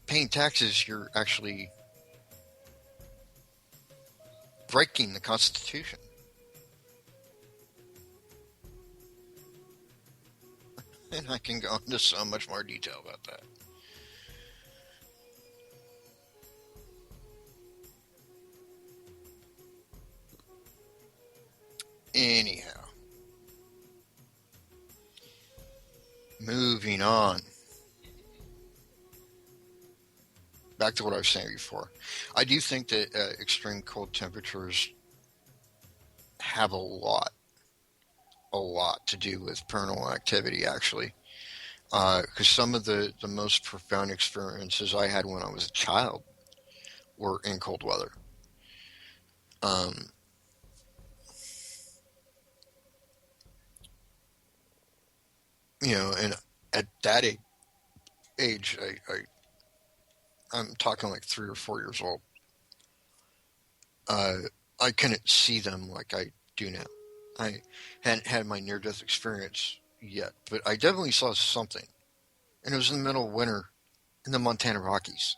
Speaker 1: paying taxes, you're actually breaking the Constitution. And I can go into so much more detail about that. Anyhow, moving on. Back to what I was saying before. I do think that extreme cold temperatures have a lot to do with paranormal activity, actually. Because some of the most profound experiences I had when I was a child were in cold weather. And at that age, I'm talking like 3 or 4 years old. I couldn't see them like I do now. I hadn't had my near-death experience yet, but I definitely saw something. And it was in the middle of winter in the Montana Rockies.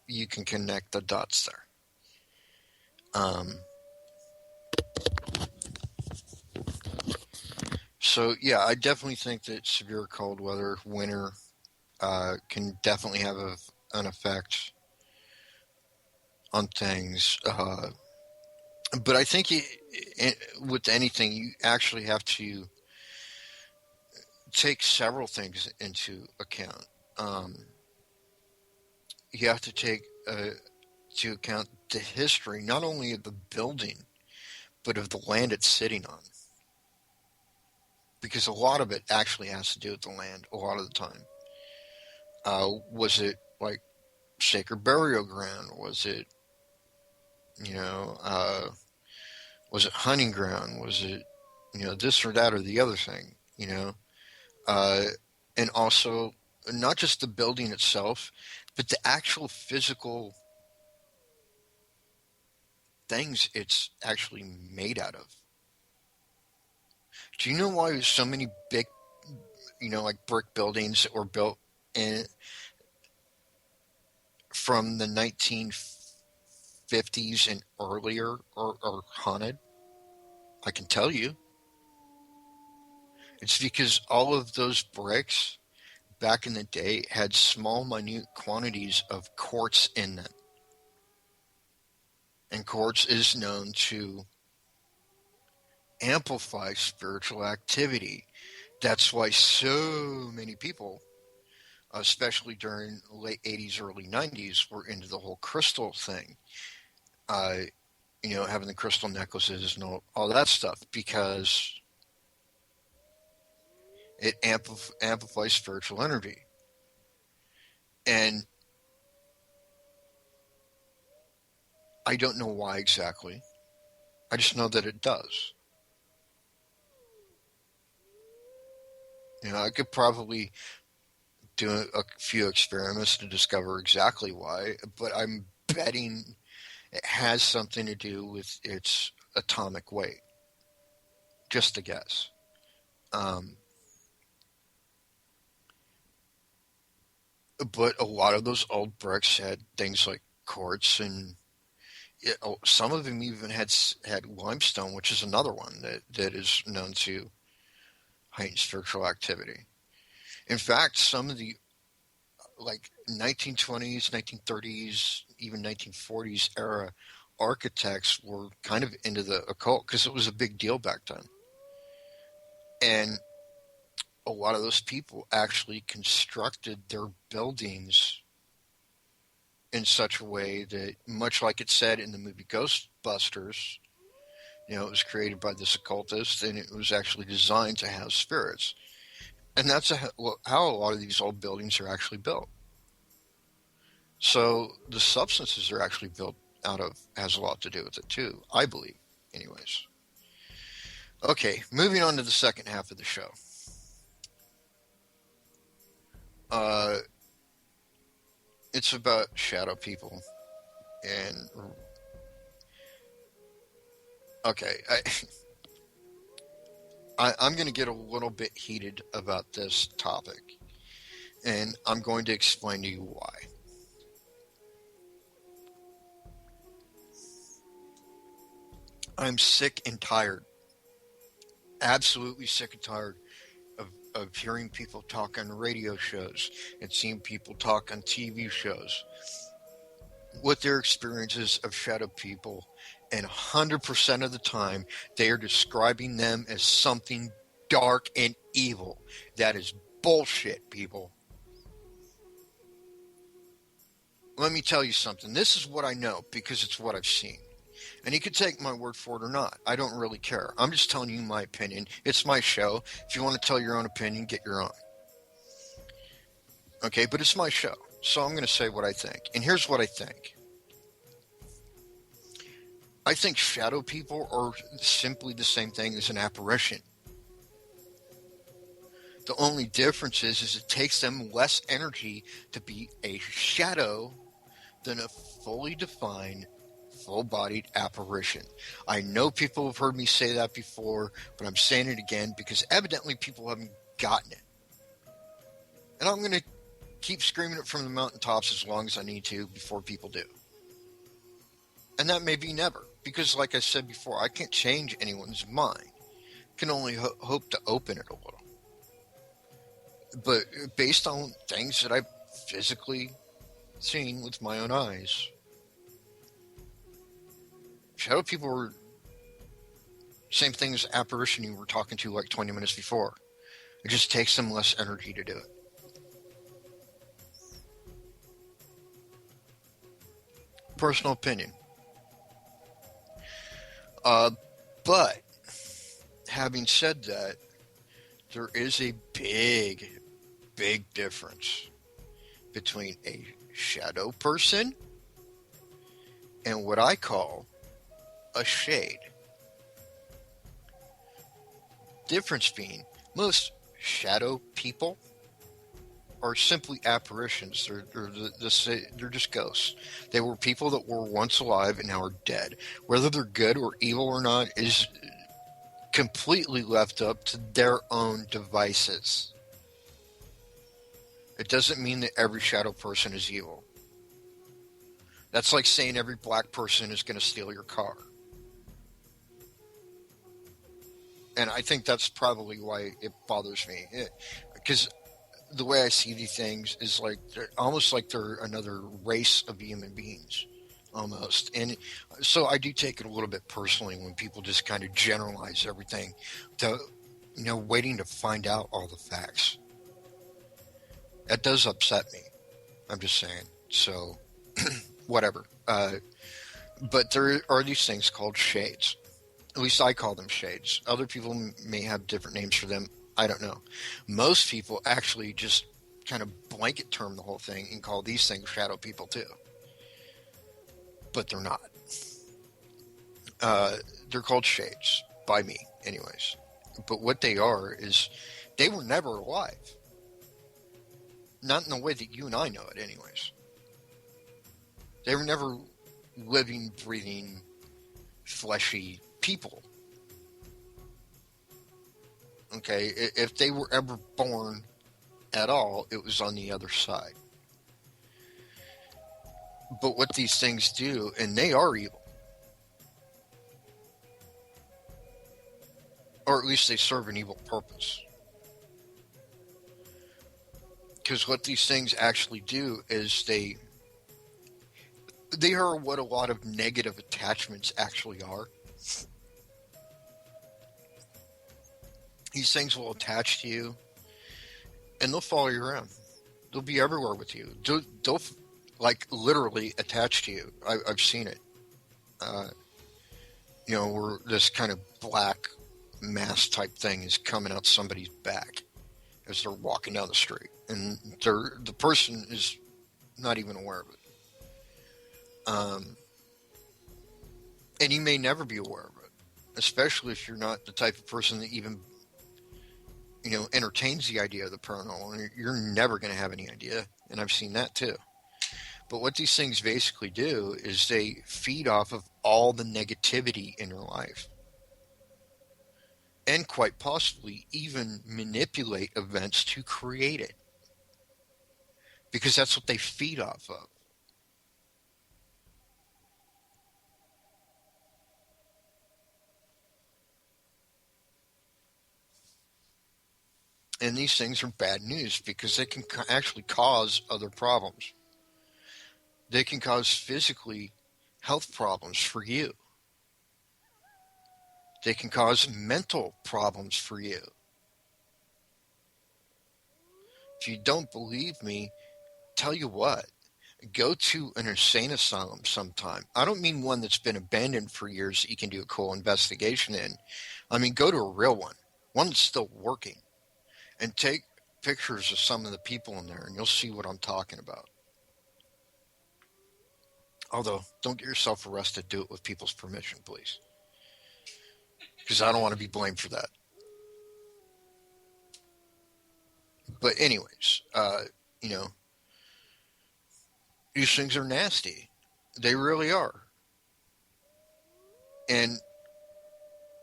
Speaker 1: You can connect the dots there. So, yeah, I definitely think that severe cold weather, winter, can definitely have an effect on things. But I think with anything, you actually have to take several things into account. You have to take into account the history, not only of the building, but of the land it's sitting on. Because a lot of it actually has to do with the land a lot of the time. Was it like sacred burial ground? Was it, was it hunting ground? Was it, this or that or the other thing, and also not just the building itself, but the actual physical things it's actually made out of. Do you know why so many big, like brick buildings were built from the 1950s and earlier are haunted? I can tell you. It's because all of those bricks back in the day had small, minute quantities of quartz in them. And quartz is known to amplify spiritual activity. That's why so many people, especially during the late 80s, early 90s, were into the whole crystal thing. Having the crystal necklaces and all that stuff, because it amplifies spiritual energy. And I don't know why exactly. I just know that it does. I could probably do a few experiments to discover exactly why, but I'm betting it has something to do with its atomic weight. Just a guess. Um, but a lot of those old bricks had things like quartz, and some of them even had limestone, which is another one that is known to heighten spiritual activity. In fact, some of the like 1920s, 1930s, even 1940s era architects were kind of into the occult because it was a big deal back then. And a lot of those people actually constructed their buildings in such a way that, much like it said in the movie Ghostbusters, it was created by this occultist and it was actually designed to have spirits. And that's how a lot of these old buildings are actually built. So the substances are actually built out of has a lot to do with it too, I believe, anyways. Okay, moving on to the second half of the show. It's about shadow people, and okay, I'm going to get a little bit heated about this topic, and I'm going to explain to you why. I'm sick and tired, absolutely sick and tired of hearing people talk on radio shows and seeing people talk on TV shows with their experiences of shadow people, and 100% of the time they are describing them as something dark and evil. That is bullshit, people. Let me tell you something. This is what I know because it's what I've seen. And you can take my word for it or not. I don't really care. I'm just telling you my opinion. It's my show. If you want to tell your own opinion, get your own. Okay, but it's my show. So I'm going to say what I think. And here's what I think. I think shadow people are simply the same thing as an apparition. The only difference is it takes them less energy to be a shadow than a fully defined, full-bodied apparition. I know people have heard me say that before, but I'm saying it again because evidently people haven't gotten it. And I'm going to keep screaming it from the mountaintops as long as I need to before people do. And that may be never, because like I said before, I can't change anyone's mind. I can only hope to open it a little. But based on things that I've physically seen with my own eyes, shadow people were same thing as apparition you were talking to like 20 minutes before. It just takes them less energy to do it. Personal opinion. But having said that, there is a big difference between a shadow person and what I call a shade. Difference being, most shadow people are simply apparitions. They're just ghosts. They were people that were once alive and now are dead. Whether they're good or evil or not is completely left up to their own devices. It doesn't mean that every shadow person is evil. That's like saying every black person is going to steal your car. And I think that's probably why it bothers me. Because the way I see these things is like they're almost like they're another race of human beings, almost. And so I do take it a little bit personally when people just kind of generalize everything to, waiting to find out all the facts. That does upset me. I'm just saying. So, whatever. But there are these things called shades. At least I call them shades. Other people may have different names for them. I don't know. Most people actually just kind of blanket term the whole thing and call these things shadow people too. But they're not. They're called shades by me, anyways. But what they are is they were never alive. not in the way that you and I know it, anyways. They were never living, breathing, fleshy people. Okay, if they were ever born at all, it was on the other side. But what these things do, and they are evil, or at least they serve an evil purpose. Because what these things actually do is they are what a lot of negative attachments actually are. These things will attach to you, and they'll follow you around. They'll be everywhere with you. They'll like literally attach to you. I've seen it. Where this kind of black mass type thing is coming out somebody's back as they're walking down the street, and the person is not even aware of it. And you may never be aware of it, especially if you're not the type of person that even entertains the idea of the paranormal. You're never going to have any idea, and I've seen that too. But what these things basically do is they feed off of all the negativity in your life, and quite possibly even manipulate events to create it, because that's what they feed off of. And these things are bad news because they can actually cause other problems. They can cause physically health problems for you. They can cause mental problems for you. If you don't believe me, tell you what, go to an insane asylum sometime. I don't mean one that's been abandoned for years that you can do a cool investigation in. I mean, go to a real one that's still working, and take pictures of some of the people in there, and you'll see what I'm talking about. Although, don't get yourself arrested. Do it with people's permission, please. Because I don't want to be blamed for that. But anyways, these things are nasty. They really are. And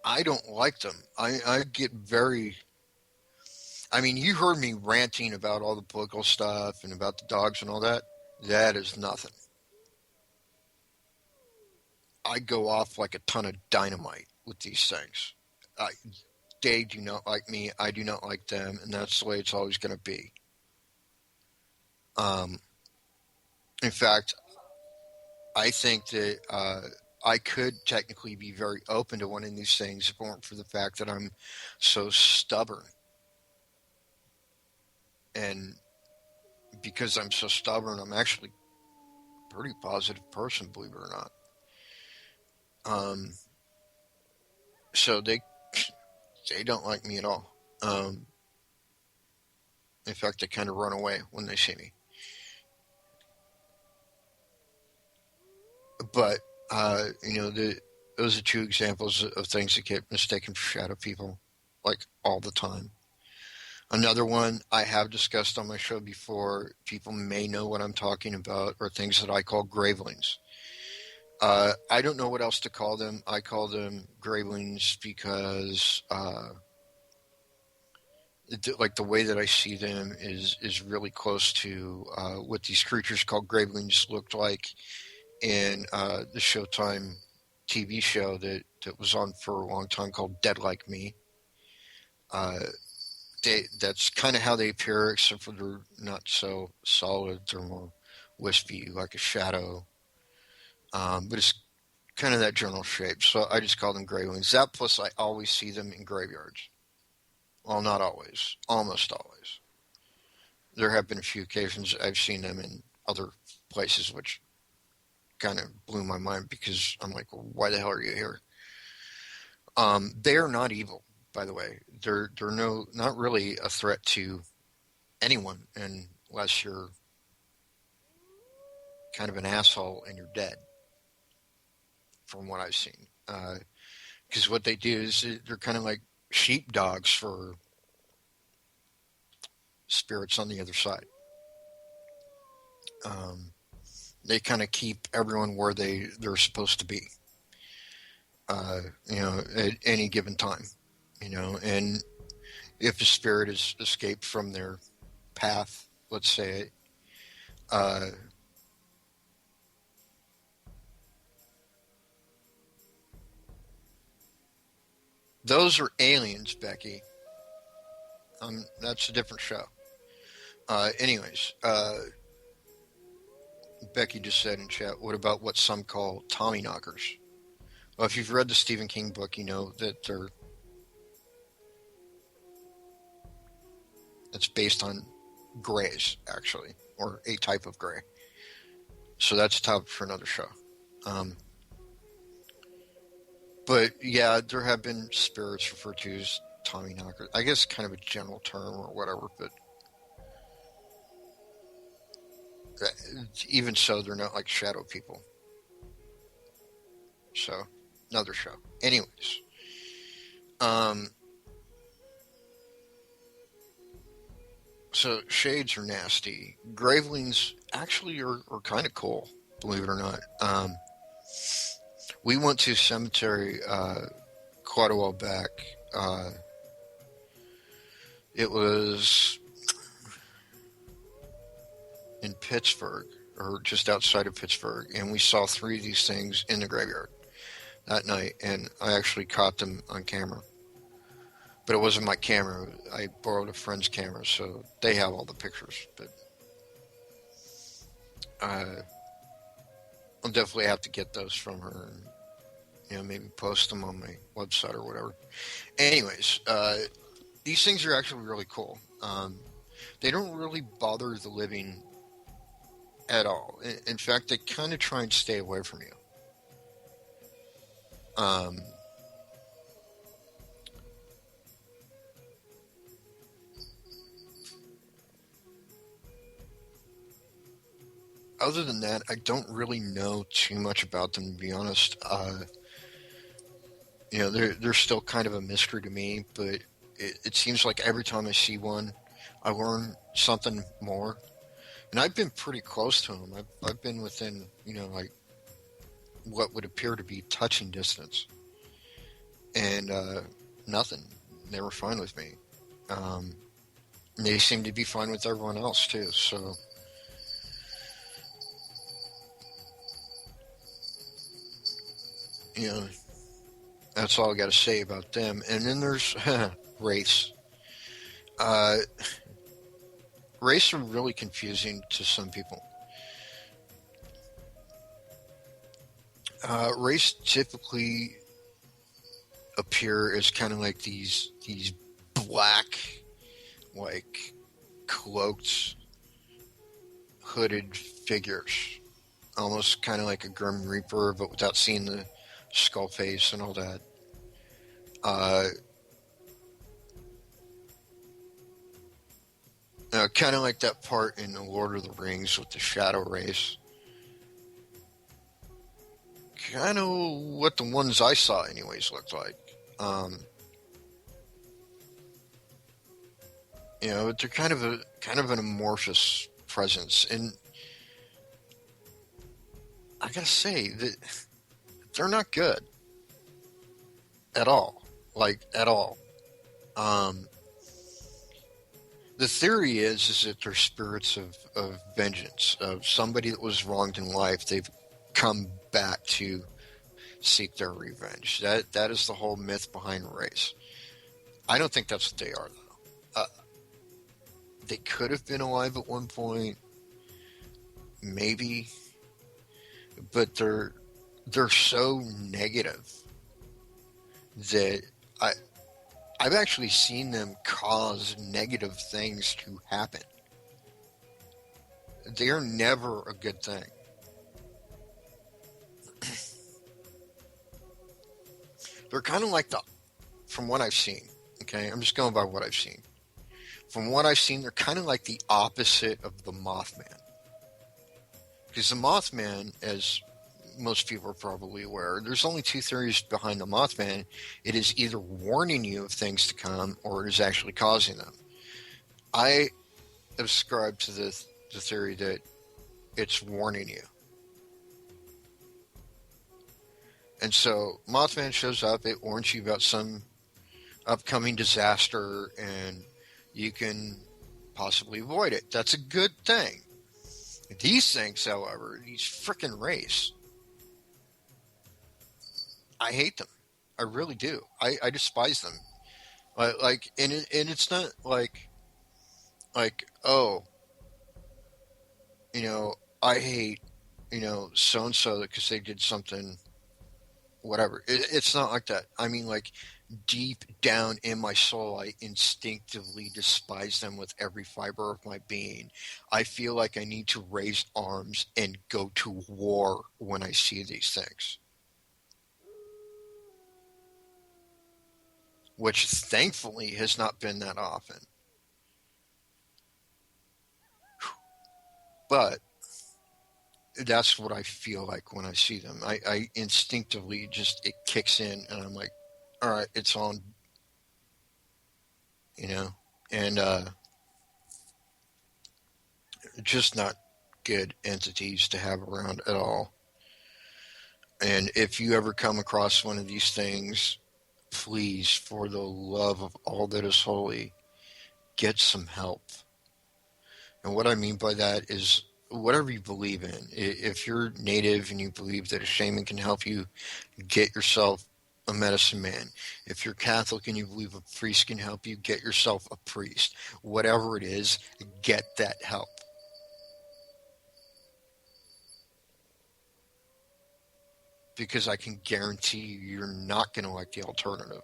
Speaker 1: I don't like them. I get very... I mean, you heard me ranting about all the political stuff and about the dogs and all that. That is nothing. I go off like a ton of dynamite with these things. They do not like me. I do not like them, and that's the way it's always going to be. In fact, I think that I could technically be very open to one of these things if it weren't for the fact that I'm so stubborn. And because I'm so stubborn, I'm actually a pretty positive person, believe it or not. So they don't like me at all. In fact, they kind of run away when they see me. But those are two examples of things that get mistaken for shadow people, like all the time. Another one I have discussed on my show before, people may know what I'm talking about, are things that I call gravelings. I don't know what else to call them. I call them gravelings because like the way that I see them is really close to what these creatures called gravelings looked like in the Showtime TV show that was on for a long time called Dead Like Me. That's kind of how they appear, except for they're not so solid. They're more wispy, like a shadow. But it's kind of that general shape. So I just call them gravelings. That plus I always see them in graveyards. Well, not always. Almost always. There have been a few occasions I've seen them in other places, which kind of blew my mind because I'm like, well, why the hell are you here? They are not evil, by the way. They're not really a threat to anyone unless you're kind of an asshole and you're dead, from what I've seen. Because what they do is they're kind of like sheepdogs for spirits on the other side. They kind of keep everyone where they're supposed to be, at any given time, and if a spirit has escaped from their path, let's say, uh, those are aliens, Becky. That's a different show. Anyways, Becky just said in chat, what about what some call Tommy knockers? Well, if you've read the Stephen King book, you know that it's based on grays, actually, or a type of gray. So that's a topic for another show. Um, but yeah, there have been spirits referred to as Tommy knockers. I guess kind of a general term or whatever, but even so, they're not like shadow people. So, another show. Anyways, um, so shades are nasty. Gravelings actually are kind of cool, believe it or not. We went to a cemetery quite a while back. It was in Pittsburgh, or just outside of Pittsburgh, and we saw 3 of these things in the graveyard that night, and I actually caught them on camera. But it wasn't my camera. I borrowed a friend's camera, so they have all the pictures. But I'll definitely have to get those from her and, maybe post them on my website or whatever. Anyways, these things are actually really cool. They don't really bother the living at all. In fact, they kind of try and stay away from you. Other than that, I don't really know too much about them, to be honest. They're still kind of a mystery to me, but it seems like every time I see one, I learn something more. And I've been pretty close to them. I've been within, like what would appear to be touching distance. And nothing. They were fine with me. They seem to be fine with everyone else, too. So, that's all I got to say about them. And then there's race. Race are really confusing to some people. Race typically appear as kind of like these black, like cloaked, hooded figures, almost kind of like a Grim Reaper, but without seeing the skull face and all that. Kind of like that part in The Lord of the Rings with the shadow race. Kind of what the ones I saw, anyways, looked like. They're kind of an amorphous presence, and I gotta say that they're not good at all, like at all. The theory is that they're spirits of vengeance, of somebody that was wronged in life. They've come back to seek their revenge. That is the whole myth behind race. I don't think that's what they are, though. They could have been alive at one point, maybe, but they're so negative that I've actually seen them cause negative things to happen. They are never a good thing. They're kind of like from what I've seen, okay? I'm just going by what I've seen. From what I've seen, they're kind of like the opposite of the Mothman. Because the Mothman, as most people are probably aware, there's only 2 theories behind the Mothman. It is either warning you of things to come, or it is actually causing them. I subscribe to the theory that it's warning you. And so Mothman shows up, it warns you about some upcoming disaster, and you can possibly avoid it. That's a good thing. These things, however, these frickin' wraiths, I hate them. I really do. I despise them. And it's not like, oh, I hate, so and so because they did something, whatever. It's not like that. I mean, like, deep down in my soul, I instinctively despise them with every fiber of my being. I feel like I need to raise arms and go to war when I see these things. Which thankfully has not been that often. But that's what I feel like when I see them. I instinctively just, it kicks in and I'm like, all right, it's on, you know? And just not good entities to have around at all. And if you ever come across one of these things, please, for the love of all that is holy, get some help. And what I mean by that is whatever you believe in. If you're native and you believe that a shaman can help you, get yourself a medicine man. If you're Catholic and you believe a priest can help you, get yourself a priest. Whatever it is, get that help. Because I can guarantee you're not going to like the alternative.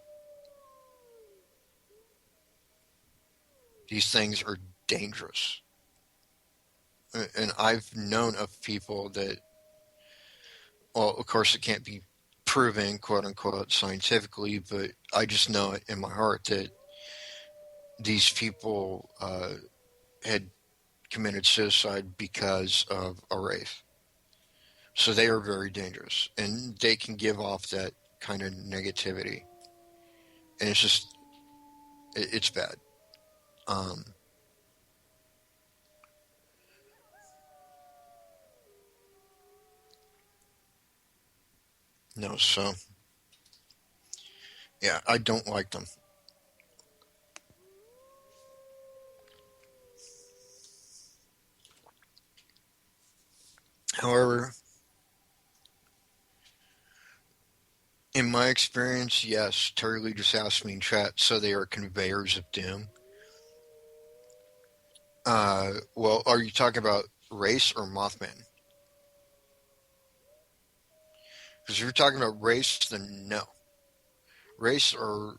Speaker 1: These things are dangerous. And I've known of people that, well, of course it can't be proven, quote unquote, scientifically, but I just know it in my heart that these people had committed suicide because of a wraith. So they are very dangerous, and they can give off that kind of negativity. And it's just, it's bad. No, so, yeah, I don't like them. However, in my experience, yes, Terry Lee just asked me in chat, so they are conveyors of doom. Well, are you talking about race or Mothman? Because if you're talking about race, then no. Race or,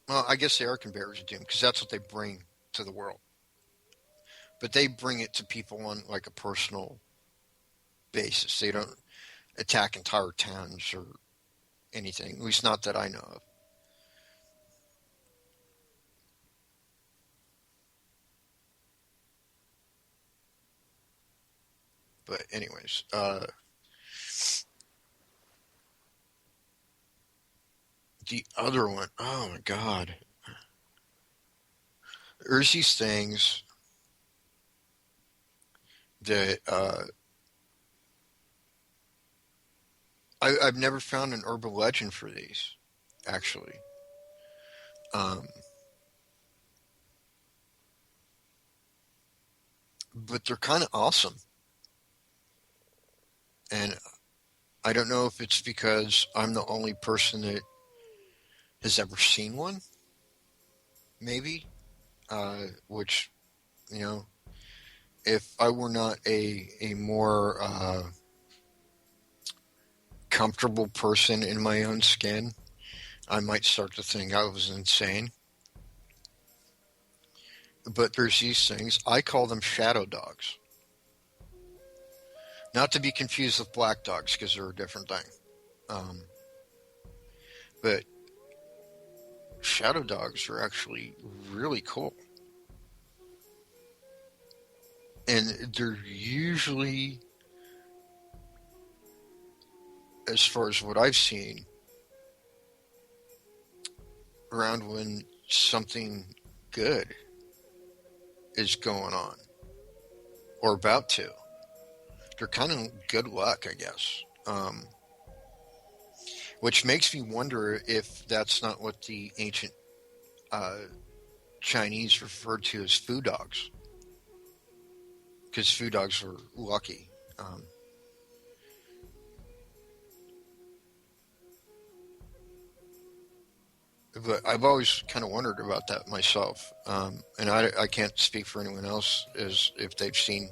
Speaker 1: well, I guess they are conveyors of doom, because that's what they bring to the world. But they bring it to people on, like, a personal basis. They don't attack entire towns or anything, at least not that I know of. But anyways, the other one, oh my god. There's these things that I've never found an urban legend for these, actually. Um, but they're kind of awesome. And I don't know if it's because I'm the only person that has ever seen one, maybe. Which, you know, if I were not a more comfortable person in my own skin, I might start to think I was insane. But there's these things, I call them shadow dogs. Not to be confused with black dogs, because they're a different thing. But shadow dogs are actually really cool. And they're usually, as far as what I've seen, around when something good is going on. or about to. They're kind of good luck, I guess. Which makes me wonder if that's not what the ancient uh, Chinese referred to as food dogs, because food dogs were lucky. Um, but I've always kind of wondered about that myself, and I can't speak for anyone else as if they've seen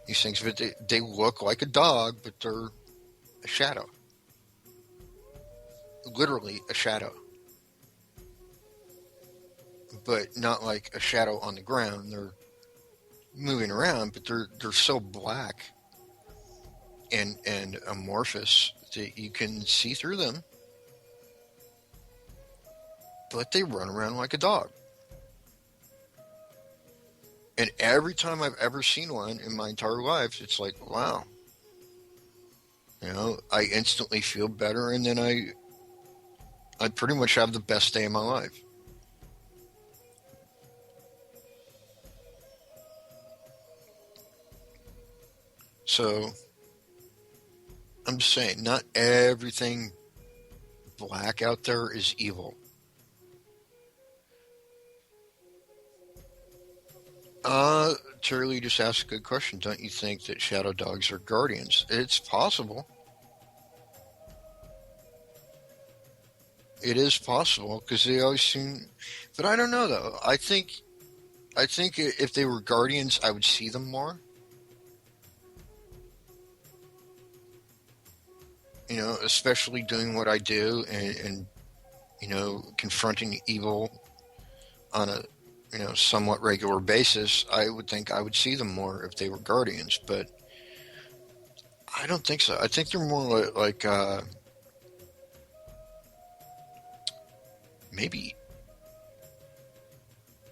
Speaker 1: these things, but they look like a dog, but they're a shadow, literally a shadow, but not like a shadow on the ground. They're moving around, but they're so black and amorphous that you can see through them, but they run around like a dog. And every time I've ever seen one in my entire life, it's like, wow, I instantly feel better, and then I pretty much have the best day of my life. So I'm just saying, not everything black out there is evil. Uh, Charlie just asked a good question. Don't you think that shadow dogs are guardians? It's possible. It is possible because they always seem, but I don't know though. I think if they were guardians, I would see them more. Especially doing what I do and confronting evil on a somewhat regular basis. I would think I would see them more if they were guardians, but I don't think so. I think they're more like maybe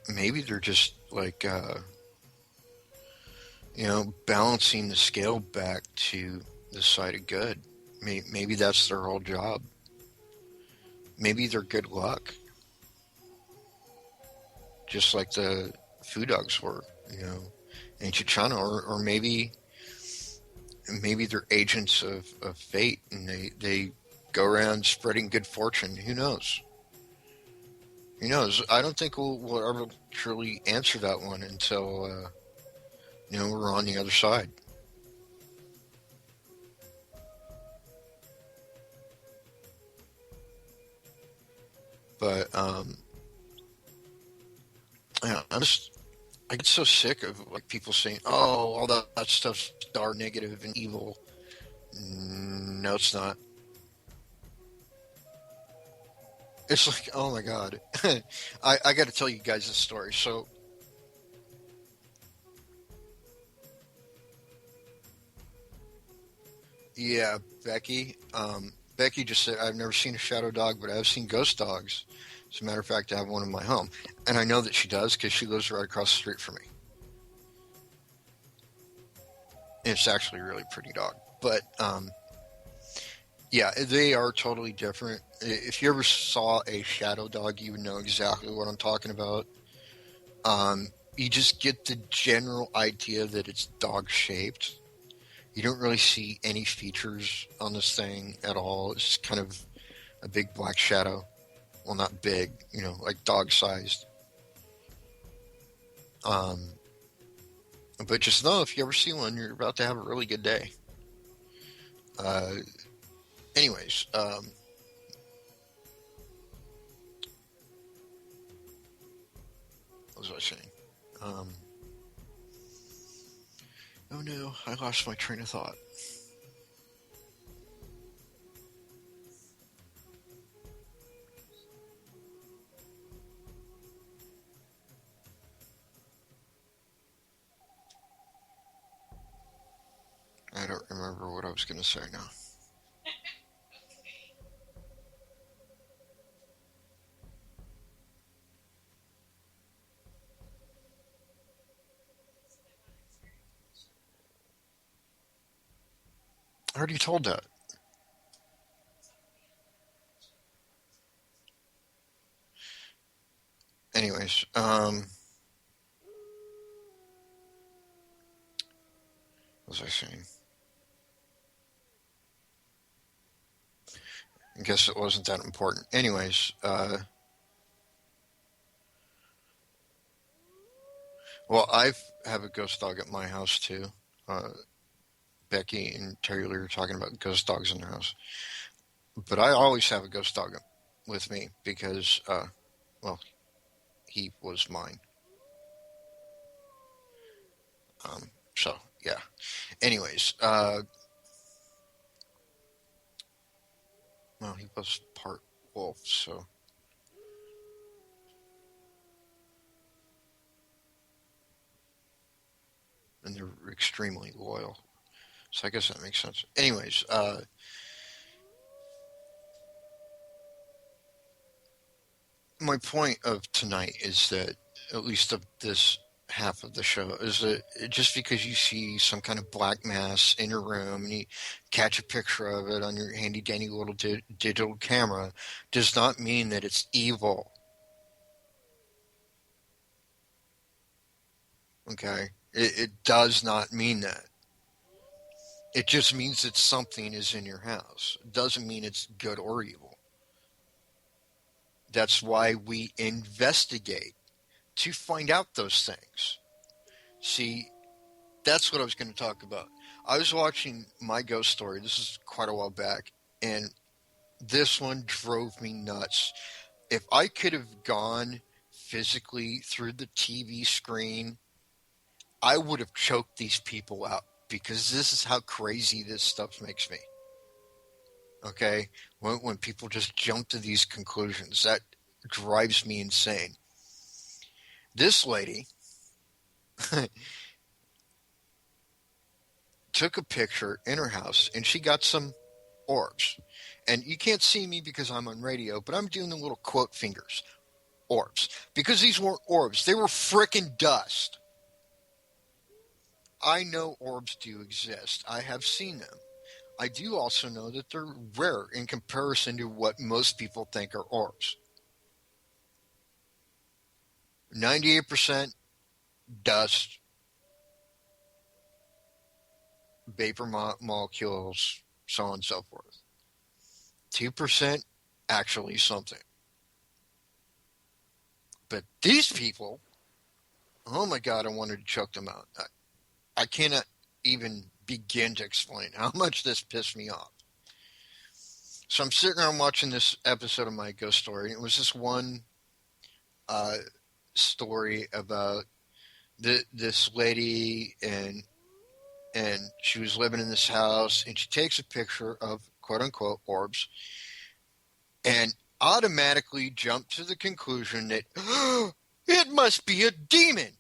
Speaker 1: maybe they're just like balancing the scale back to the side of good. Maybe that's their whole job. Maybe they're good luck, just like the food dogs were, ancient China, or maybe they're agents of fate, and they go around spreading good fortune. Who knows? Who knows? I don't think we'll ever truly answer that one until we're on the other side. But I get so sick of like people saying, "Oh, all that stuff's dark, negative, and evil." No, it's not. It's like, oh my god, I got to tell you guys this story. So yeah, Becky. Becky just said, "I've never seen a shadow dog, but I've seen ghost dogs." As a matter of fact, I have one in my home, and I know that she does because she lives right across the street from me. And it's actually a really pretty dog, but yeah, they are totally different. If you ever saw a shadow dog, you would know exactly what I'm talking about. You just get the general idea that it's dog shaped. You don't really see any features on this thing at all. It's just kind of a big black shadow. Well, not big, like dog sized. Um, but just know if you ever see one, you're about to have a really good day. Uh, anyways, what was I saying? Um, oh no, I lost my train of thought. I don't remember what I was going to say now. I already told that. Anyways, was I saying? I guess it wasn't that important. Anyways, well, I have a ghost dog at my house too. Uh, Becky and Terry Lee were talking about ghost dogs in their house, but I always have a ghost dog with me because, well, he was mine. So yeah. Anyways, well, he was part wolf, so. And they're extremely loyal. So I guess that makes sense. Anyways, my point of tonight is that, at least of this half of the show, is that just because you see some kind of black mass in your room and you catch a picture of it on your handy dandy little digital camera does not mean that it's evil. Okay? It does not mean that. It just means that something is in your house. It doesn't mean it's good or evil. That's why we investigate, to find out those things. See, that's what I was going to talk about. I was watching My Ghost Story. This is quite a while back, and this one drove me nuts. If I could have gone physically through the TV screen, I would have choked these people out, because this is how crazy this stuff makes me. Okay? When people just jump to these conclusions, that drives me insane. This lady took a picture in her house, and she got some orbs. And you can't see me because I'm on radio, but I'm doing the little quote fingers. Orbs. Because these weren't orbs. They were frickin' dust. I know orbs do exist. I have seen them. I do also know that they're rare in comparison to what most people think are orbs. 98% dust, vapor molecules, so on and so forth. 2% actually something. But these people, oh my God, I wanted to choke them out. I cannot even begin to explain how much this pissed me off. So I'm sitting around watching this episode of My Ghost Story. It was this one story about this lady, and she was living in this house, and she takes a picture of quote unquote orbs, and automatically jumped to the conclusion that it must be a demon.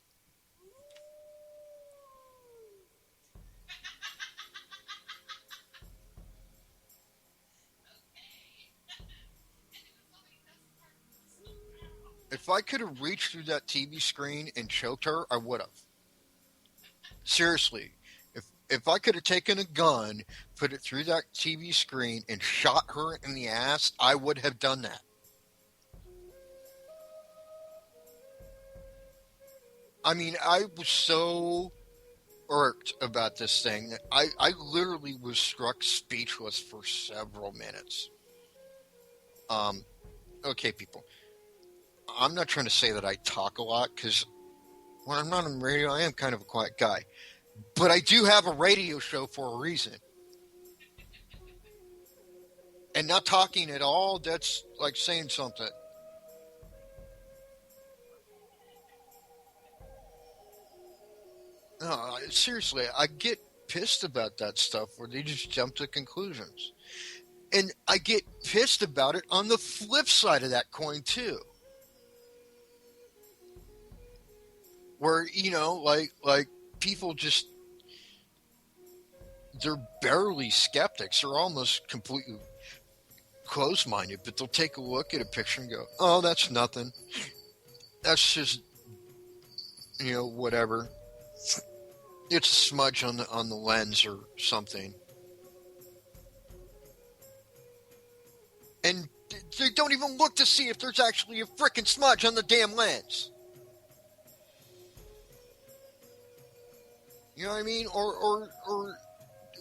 Speaker 1: If I could have reached through that TV screen and choked her, I would have. Seriously. If I could have taken a gun, put it through that TV screen, and shot her in the ass, I would have done that. I mean, I was so irked about this thing that I literally was struck speechless for several minutes. Um, okay, people. I'm not trying to say that I talk a lot, because when I'm not on the radio, I am kind of a quiet guy. But I do have a radio show for a reason. And not talking at all, that's like saying something. No, seriously, I get pissed about that stuff where they just jump to conclusions. And I get pissed about it on the flip side of that coin, too. Where, like people just, they're barely skeptics. They're almost completely close-minded, but they'll take a look at a picture and go, oh, that's nothing. That's just, whatever. It's a smudge on the lens or something. And they don't even look to see if there's actually a frickin' smudge on the damn lens. You know what I mean? Or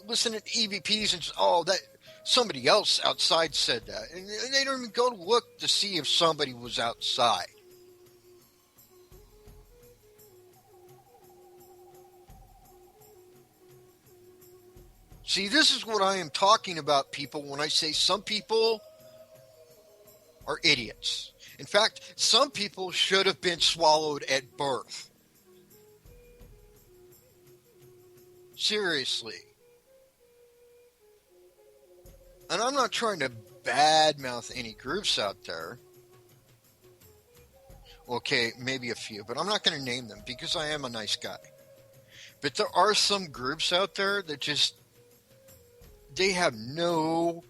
Speaker 1: listen to EVPs and just, oh, that somebody else outside said that, and they don't even go to look to see if somebody was outside. See, this is what I am talking about, people, when I say some people are idiots. In fact, some people should have been swallowed at birth. Seriously. And I'm not trying to badmouth any groups out there. Okay, maybe a few, but I'm not going to name them because I am a nice guy. But there are some groups out there that just, they have no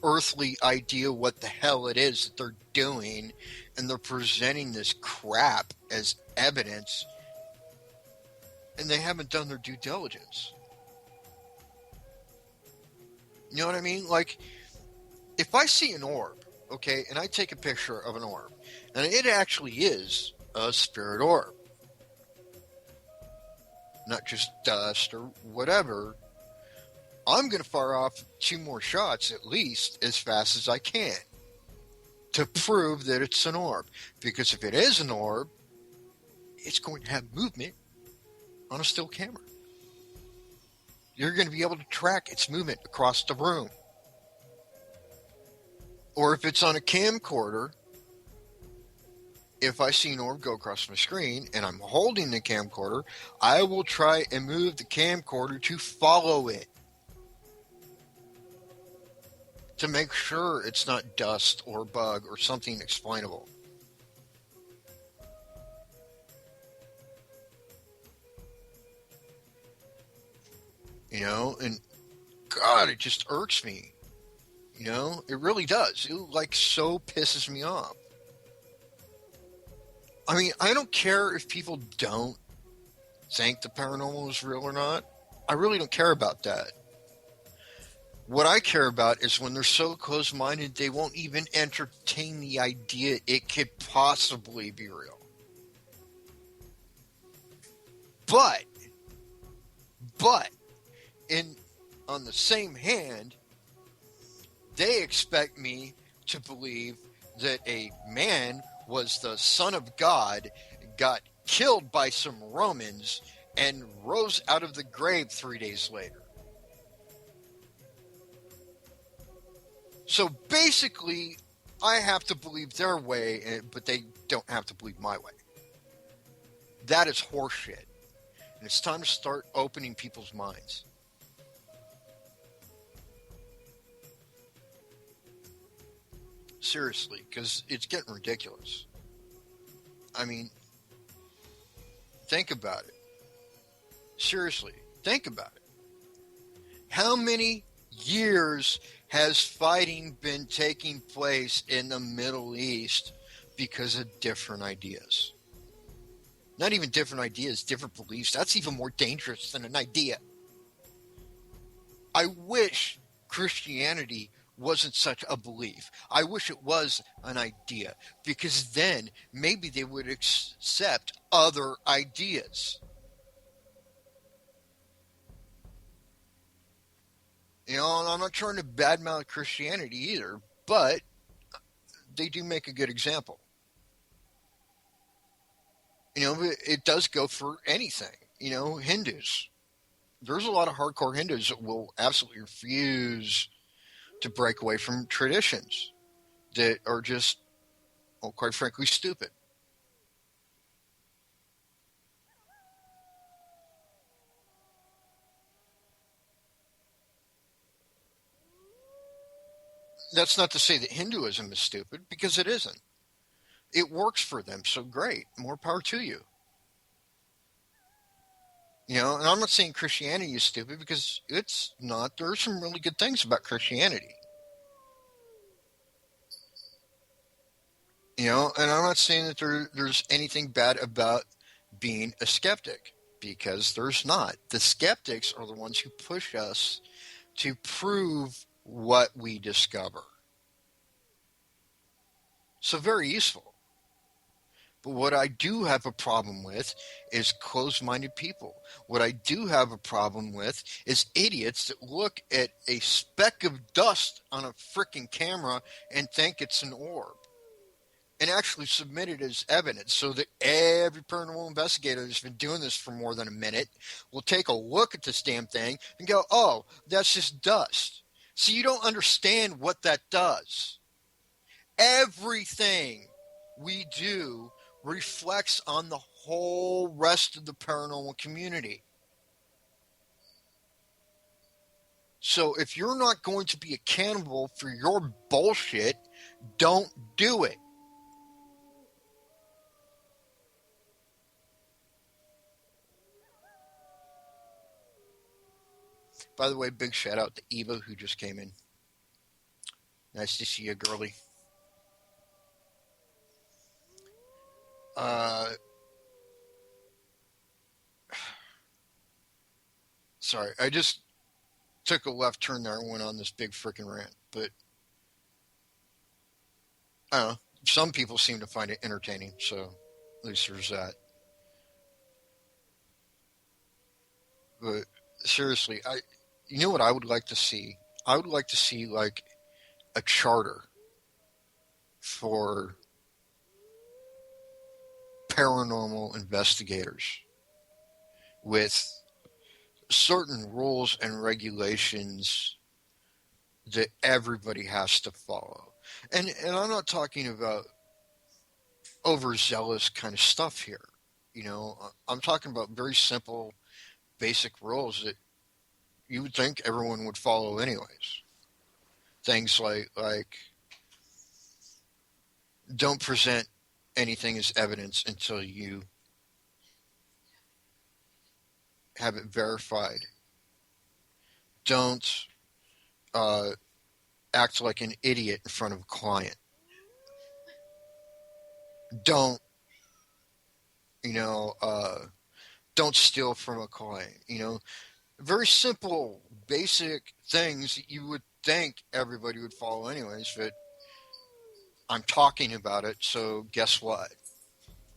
Speaker 1: earthly idea what the hell it is that they're doing, and they're presenting this crap as evidence, and they haven't done their due diligence. You know what I mean? Like, if I see an orb, okay, and I take a picture of an orb, and it actually is a spirit orb, not just dust or whatever, I'm going to fire off 2 more shots at least as fast as I can to prove that it's an orb. Because if it is an orb, it's going to have movement on a still camera. You're going to be able to track its movement across the room. Or if it's on a camcorder, if I see an orb go across my screen and I'm holding the camcorder, I will try and move the camcorder to follow it, to make sure it's not dust or bug or something explainable. You know, and God, it just irks me. You know, it really does. It like so pisses me off. I mean, I don't care if people don't think the paranormal is real or not. I really don't care about that. What I care about is when they're so close minded they won't even entertain the idea it could possibly be real. But, but, in on the same hand, they expect me to believe that a man was the son of God, got killed by some Romans, and rose out of the grave 3 days later. So basically, I have to believe their way, but they don't have to believe my way. That is horseshit. And it's time to start opening people's minds. Seriously, because it's getting ridiculous. I mean, think about it. Seriously, think about it. How many years has fighting been taking place in the Middle East because of different ideas? Not even different ideas, different beliefs. That's even more dangerous than an idea. I wish Christianity wasn't such a belief. I wish it was an idea, because then maybe they would accept other ideas. You know, and I'm not trying to badmouth Christianity either, but they do make a good example. You know, it does go for anything. You know, Hindus. There's a lot of hardcore Hindus that will absolutely refuse to break away from traditions that are just, well, quite frankly, stupid. That's not to say that Hinduism is stupid, because it isn't. It works for them, so great. More power to you. You know, and I'm not saying Christianity is stupid, because it's not. There are some really good things about Christianity. You know, and I'm not saying that there's anything bad about being a skeptic, because there's not. The skeptics are the ones who push us to prove what we discover. So very useful. But what I do have a problem with is closed-minded people. What I do have a problem with is idiots that look at a speck of dust on a freaking camera and think it's an orb, and actually submit it as evidence, so that every paranormal investigator that's been doing this for more than a minute will take a look at this damn thing and go, oh, that's just dust. So you don't understand what that does. Everything we do reflects on the whole rest of the paranormal community. So if you're not going to be accountable for your bullshit, don't do it. By the way, big shout out to Eva, who just came in. Nice to see you, girly. Sorry, I just took a left turn there and went on this big freaking rant. But I don't know. Some people seem to find it entertaining, so at least there's that. But seriously, you know what I would like to see? I would like to see like a charter for paranormal investigators with certain rules and regulations that everybody has to follow. And I'm not talking about overzealous kind of stuff here. You know, I'm talking about very simple, basic rules that you would think everyone would follow anyways. Things like don't present anything as evidence until you have it verified. Don't act like an idiot in front of a client. Don't, don't steal from a client. Very simple, basic things that you would think everybody would follow anyways, but I'm talking about it, so guess what?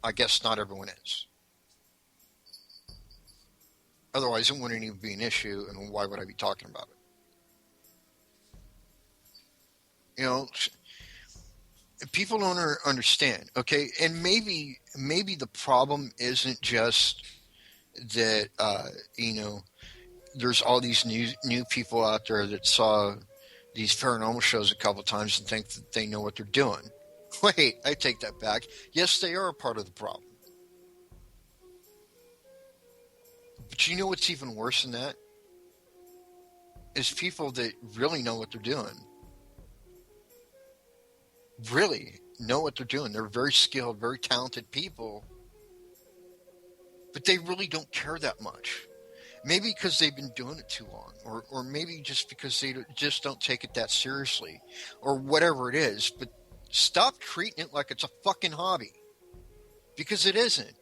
Speaker 1: I guess not everyone is. Otherwise, it wouldn't even be an issue, and why would I be talking about it? People don't understand, okay? And maybe the problem isn't just that, there's all these new people out there that saw these paranormal shows a couple times and think that they know what they're doing. Wait, I take that back. Yes, they are a part of the problem. But you know what's even worse than that? Is people that really know what they're doing. Really know what they're doing. They're very skilled, very talented people. But they really don't care that much. Maybe because they've been doing it too long. Or maybe just because they just don't take it that seriously. Or whatever it is. But stop treating it like it's a fucking hobby. Because it isn't.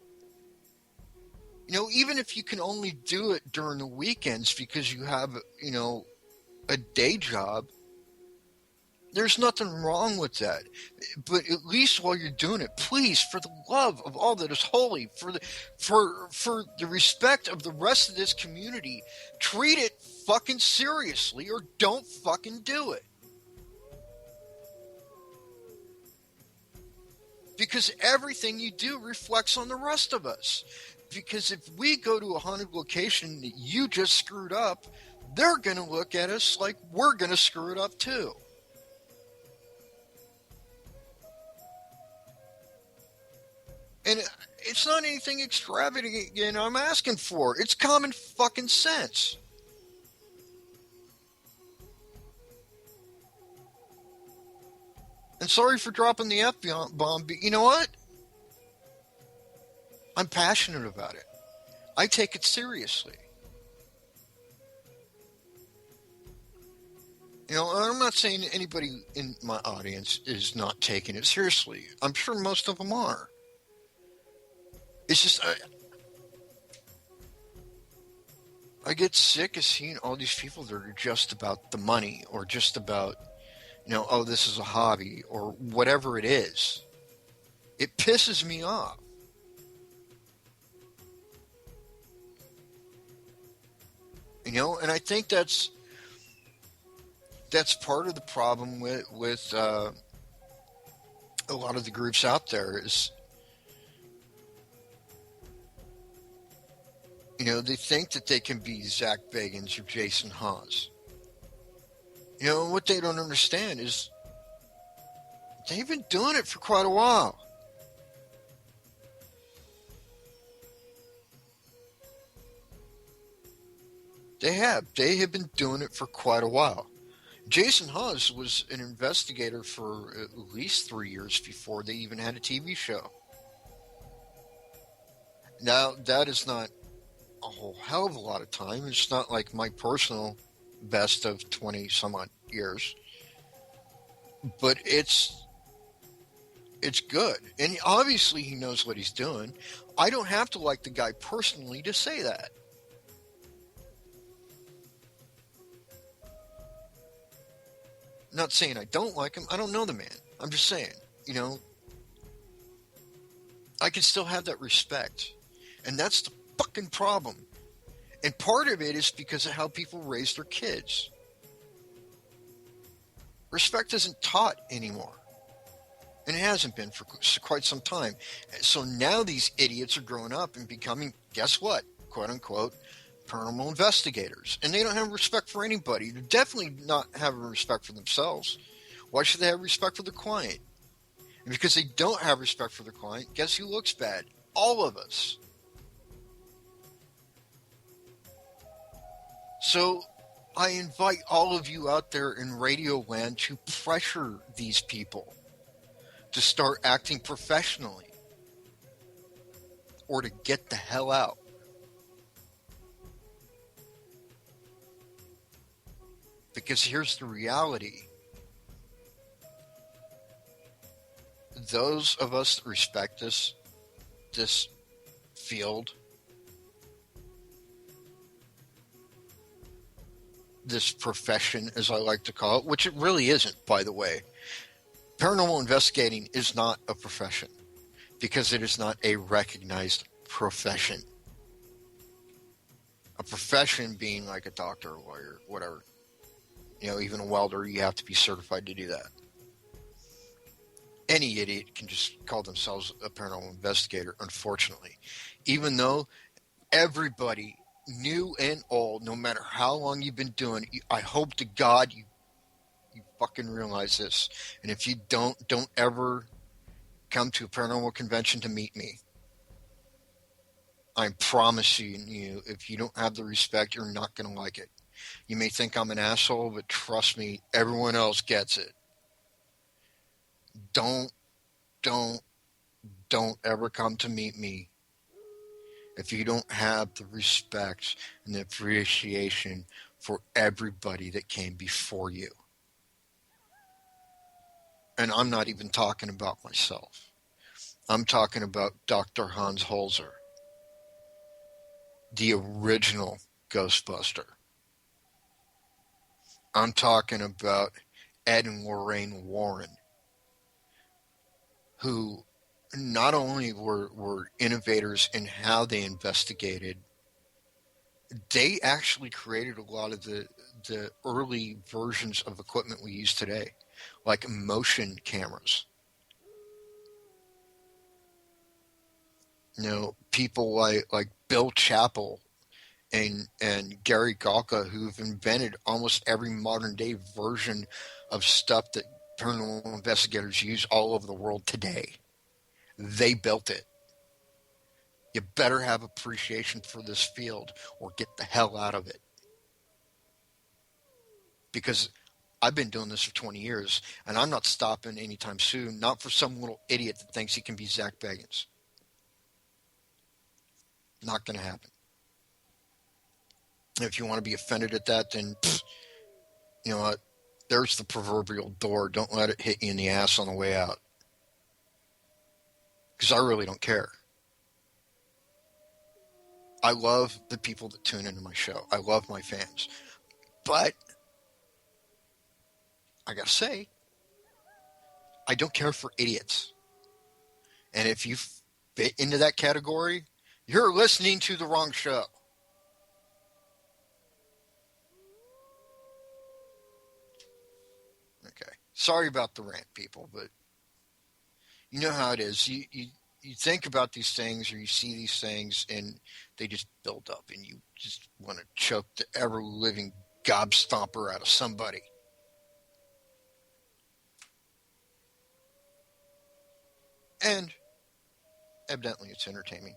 Speaker 1: Even if you can only do it during the weekends because you have, a day job, there's nothing wrong with that. But at least while you're doing it, please, for the love of all that is holy, for the respect of the rest of this community, treat it fucking seriously or don't fucking do it. Because everything you do reflects on the rest of us. Because if we go to a haunted location that you just screwed up, they're going to look at us like we're going to screw it up too. And it's not anything extravagant I'm asking for. It's common fucking sense. And sorry for dropping the F-bomb, but you know what? I'm passionate about it. I take it seriously. I'm not saying anybody in my audience is not taking it seriously. I'm sure most of them are. It's just, I get sick of seeing all these people that are just about the money or just about, oh, this is a hobby or whatever it is. It pisses me off. And I think that's part of the problem with a lot of the groups out there is, they think that they can be Zach Bagans or Jason Hawes. What they don't understand is they've been doing it for quite a while. They have. They have been doing it for quite a while. Jason Hawes was an investigator for at least 3 years before they even had a TV show. Now, that is not a whole hell of a lot of time. It's not like my personal best of 20 some odd years. But it's good. And obviously he knows what he's doing. I don't have to like the guy personally to say that. I'm not saying I don't like him. I don't know the man. I'm just saying, I can still have that respect. And that's the fucking problem. And part of it is because of how people raise their kids. Respect isn't taught anymore. And it hasn't been for quite some time. So now these idiots are growing up and becoming, guess what? Quote unquote, paranormal investigators. And they don't have respect for anybody. They're definitely not having respect for themselves. Why should they have respect for the client? And because they don't have respect for the client, guess who looks bad? All of us. So I invite all of you out there in Radio Land to pressure these people to start acting professionally or to get the hell out. Because here's the reality. Those of us that respect this field, this profession, as I like to call it, which it really isn't, by the way. Paranormal investigating is not a profession because it is not a recognized profession. A profession being like a doctor, a lawyer, whatever. Even a welder, you have to be certified to do that. Any idiot can just call themselves a paranormal investigator, unfortunately. Even though everybody, new and old, no matter how long you've been doing it, I hope to God you fucking realize this. And if you don't ever come to a paranormal convention to meet me. I'm promising you, if you don't have the respect, you're not going to like it. You may think I'm an asshole, but trust me, everyone else gets it. Don't ever come to meet me if you don't have the respect and the appreciation for everybody that came before you. And I'm not even talking about myself. I'm talking about Dr. Hans Holzer, the original Ghostbuster. I'm talking about Ed and Lorraine Warren, who not only were innovators in how they investigated, they actually created a lot of the early versions of equipment we use today, like motion cameras. People like Bill Chappell and Gary Galka, who've invented almost every modern day version of stuff that paranormal investigators use all over the world today. They built it. You better have appreciation for this field or get the hell out of it. Because I've been doing this for 20 years, and I'm not stopping anytime soon, not for some little idiot that thinks he can be Zach Bagans. Not going to happen. If you want to be offended at that, then, you know what? There's the proverbial door. Don't let it hit you in the ass on the way out. Because I really don't care. I love the people that tune into my show. I love my fans. But I gotta say, I don't care for idiots. And if you fit into that category, you're listening to the wrong show. Okay. Sorry about the rant, people, but you know how it is. You think about these things or you see these things and they just build up and you just want to choke the ever living gobstomper out of somebody. And evidently it's entertaining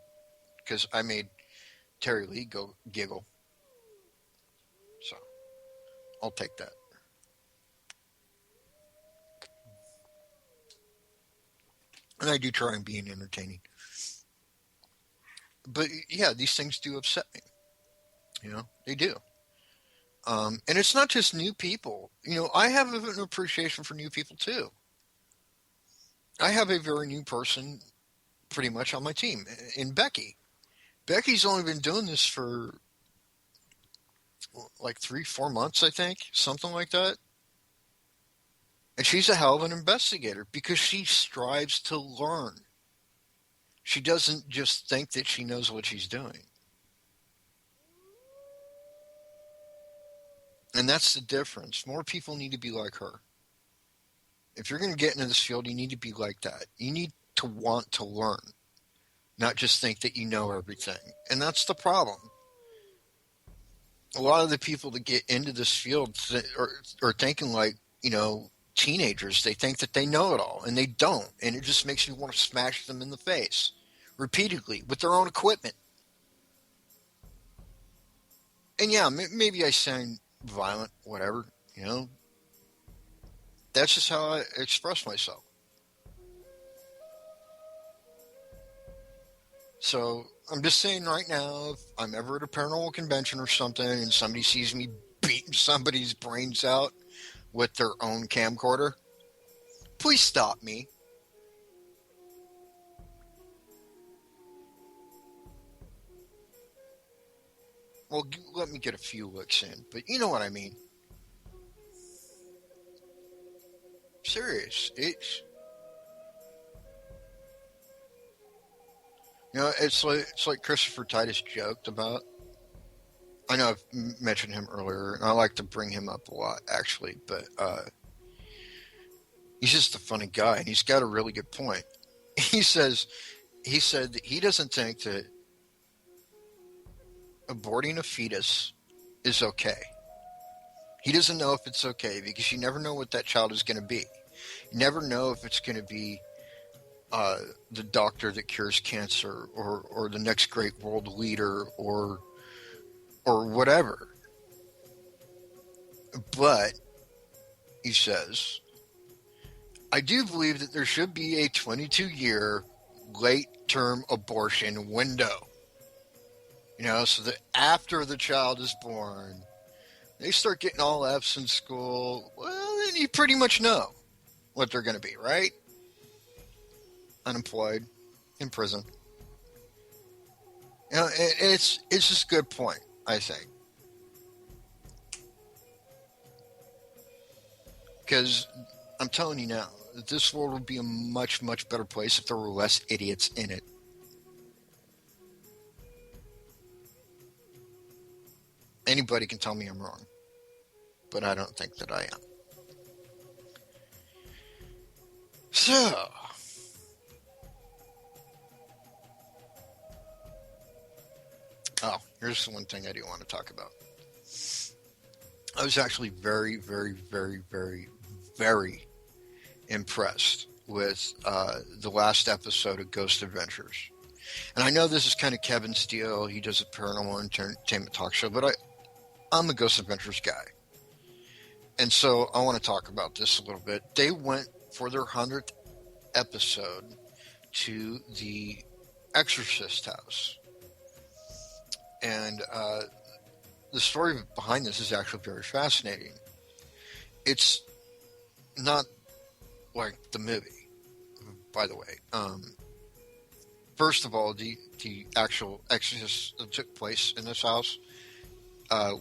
Speaker 1: because I made Terry Lee go giggle. So I'll take that. And I do try and be entertaining. But yeah, these things do upset me. You know, they do. And it's not just new people. You know, I have an appreciation for new people too. I have a very new person pretty much on my team in Becky. Becky's only been doing this for like 3-4 months, I think, something like that. And she's a hell of an investigator because she strives to learn. She doesn't just think that she knows what she's doing. And that's the difference. More people need to be like her. If you're going to get into this field, you need to be like that. You need to want to learn, not just think that you know everything. And that's the problem. A lot of the people that get into this field are thinking like, you know, teenagers. They think that they know it all, and they don't. And it just makes you want to smash them in the face repeatedly with their own equipment. And yeah, maybe I sound violent, whatever, you know. That's just how I express myself. So I'm just saying right now, if I'm ever at a paranormal convention or something and somebody sees me beating somebody's brains out with their own camcorder, please stop me. Well, let me get a few licks in, but you know what I mean. Serious. It's like Christopher Titus joked about. I know I've mentioned him earlier, and I like to bring him up a lot, actually. But he's just a funny guy, and he's got a really good point. He said that he doesn't think that aborting a fetus is okay. He doesn't know if it's okay because you never know what that child is going to be. You never know if it's going to be the doctor that cures cancer or the next great world leader or whatever. But, he says, I do believe that there should be a 22-year late-term abortion window. You know, so that after the child is born, they start getting all F's in school. Well, then you pretty much know what they're going to be, right? Unemployed, in prison. You know, it's just a good point, I think. Because I'm telling you now, that this world would be a much, much better place if there were less idiots in it. Anybody can tell me I'm wrong, but I don't think that I am. So, here's one thing I do want to talk about. I was actually very, very, very, very, very impressed with the last episode of Ghost Adventures. And I know this is kind of Kevin's deal. He does a paranormal entertainment talk show, but I'm a Ghost Adventures guy. And so I want to talk about this a little bit. They went for their 100th episode to the Exorcist house. And the story behind this is actually very fascinating. It's not like the movie, by the way. First of all, the actual exorcist that took place in this house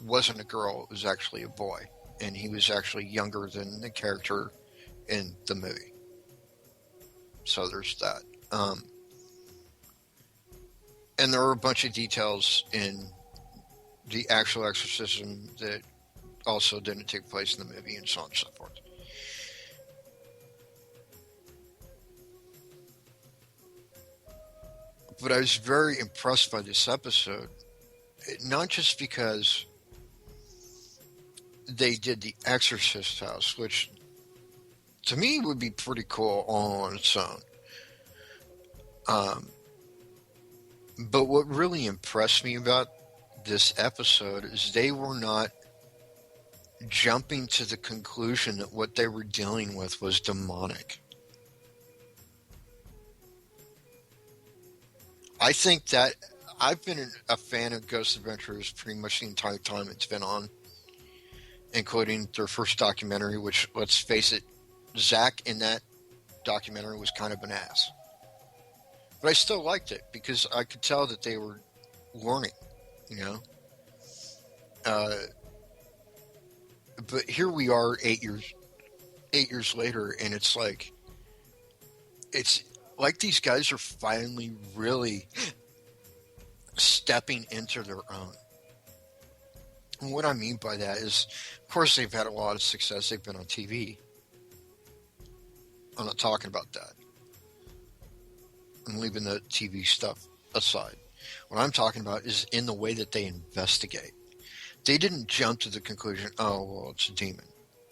Speaker 1: wasn't a girl. It was actually a boy. And he was actually younger than the character in the movie. So there's that. Um, and there are a bunch of details in the actual exorcism that also didn't take place in the movie, and so on and so forth. But I was very impressed by this episode, not just because they did the Exorcist house, which to me would be pretty cool all on its own. Um, but what really impressed me about this episode is they were not jumping to the conclusion that what they were dealing with was demonic. I think that I've been a fan of Ghost Adventures pretty much the entire time it's been on, including their first documentary, which, let's face it, Zach in that documentary was kind of an ass. But I still liked it because I could tell that they were learning, you know? Uh, but here we are 8 years later, and it's like these guys are finally really stepping into their own. And what I mean by that is, of course, they've had a lot of success. They've been on TV. I'm not talking about that. I'm leaving the TV stuff aside. What I'm talking about is in the way that they investigate. They didn't jump to the conclusion, oh, well, it's a demon,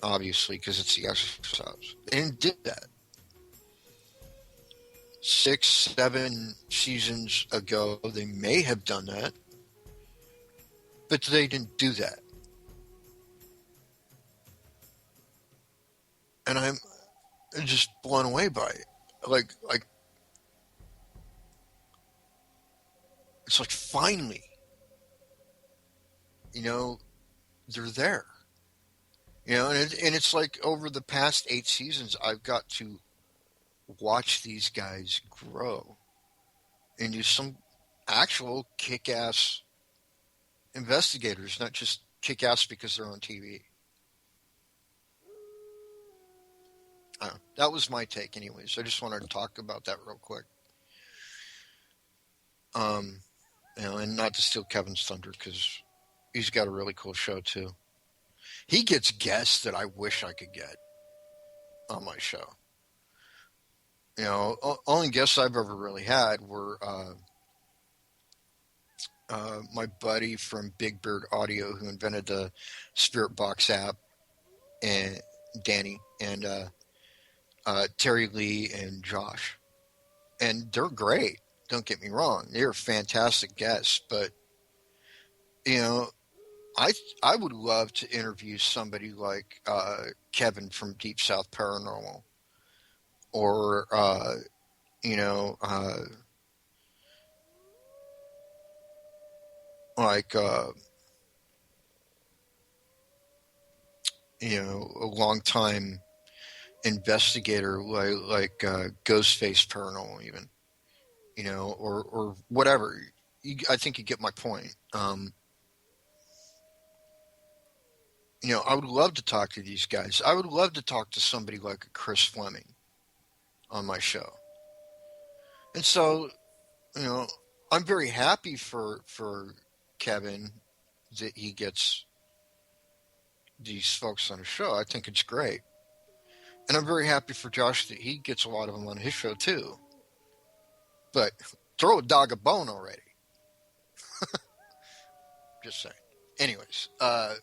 Speaker 1: obviously, because it's the Exorcist. They didn't do that. 6, 7 seasons ago, they may have done that, but they didn't do that. And I'm just blown away by it. Like it's like finally, you know, they're there. You know, and it's like over the past 8 seasons, I've got to watch these guys grow into some actual kick-ass investigators, not just kick-ass because they're on TV. That was my take, anyways. I just wanted to talk about that real quick. Um, and not to steal Kevin's thunder because he's got a really cool show too. He gets guests that I wish I could get on my show. You know, only guests I've ever really had were my buddy from Big Bird Audio who invented the Spirit Box app, and Danny, and Terry Lee and Josh. And they're great. Don't get me wrong; they're fantastic guests. But you know, I would love to interview somebody like Kevin from Deep South Paranormal, or you know, like you know, a long time investigator like Ghostface Paranormal, even, you know, or whatever. I think you get my point. You know, I would love to talk to these guys. I would love to talk to somebody like Chris Fleming on my show. And so, you know, I'm very happy for Kevin that he gets these folks on his show. I think it's great. And I'm very happy for Josh that he gets a lot of them on his show too. But throw a dog a bone already. Just saying. Anyways, what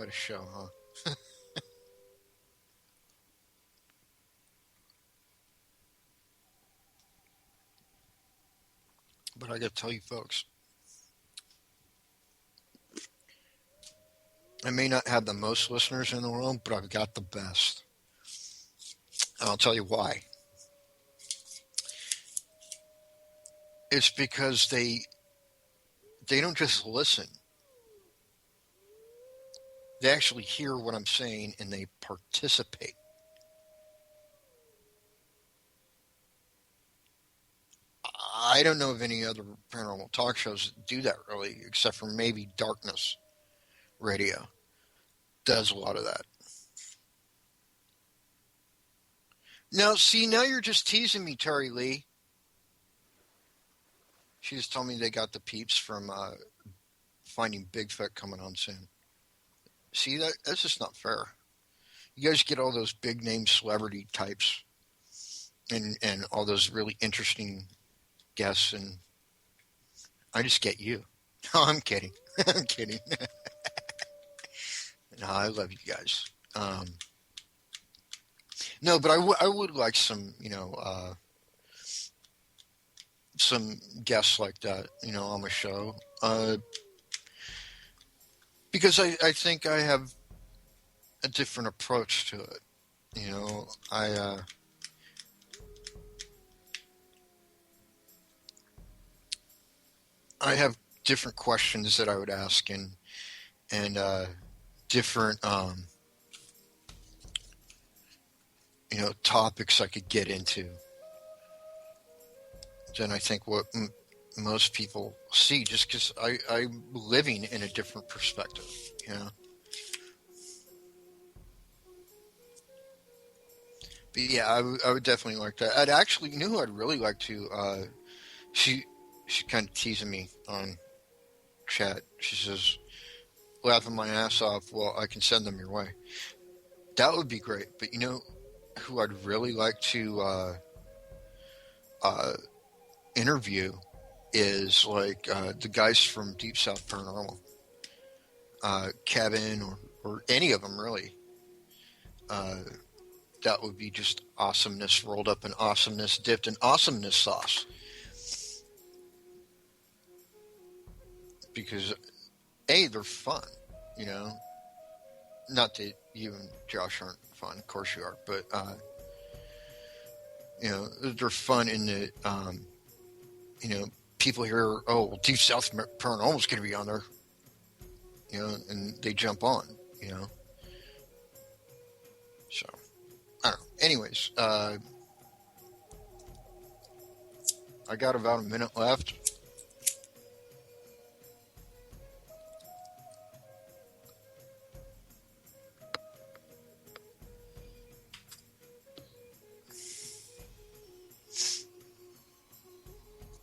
Speaker 1: a show, huh? But I got to tell you, folks, I may not have the most listeners in the world, but I've got the best. And I'll tell you why. It's because they don't just listen. They actually hear what I'm saying and they participate. I don't know of any other paranormal talk shows that do that really, except for maybe Darkness Radio. does a lot of that. Now, see, now you're just teasing me, Terry Lee. She just told me they got the peeps from Finding Bigfoot coming on soon. See, that's just not fair. You guys get all those big name celebrity types and all those really interesting guests, and I just get you. No, I'm kidding. I'm kidding. No, I love you guys. No, but I would like some, some guests like that, on my show. Because I think I have a different approach to it. I have different questions that I would ask and different topics I could get into than I think what most people see, just because I'm living in a different perspective, But yeah, I would definitely like that. I'd actually, who I'd really like to, she kind of teasing me on chat. She says, laughing my ass off, well, I can send them your way. That would be great. But who I'd really like to interview is like the guys from Deep South Paranormal, Kevin or any of them really. That would be just awesomeness rolled up in awesomeness, dipped in awesomeness sauce. Because they're fun, Not that you and Josh aren't fun, of course you are, but they're fun in the people hear, oh, well, Deep South Paranormal's going to be on there, and they jump on, So, I don't know. Anyways, I got about a minute left.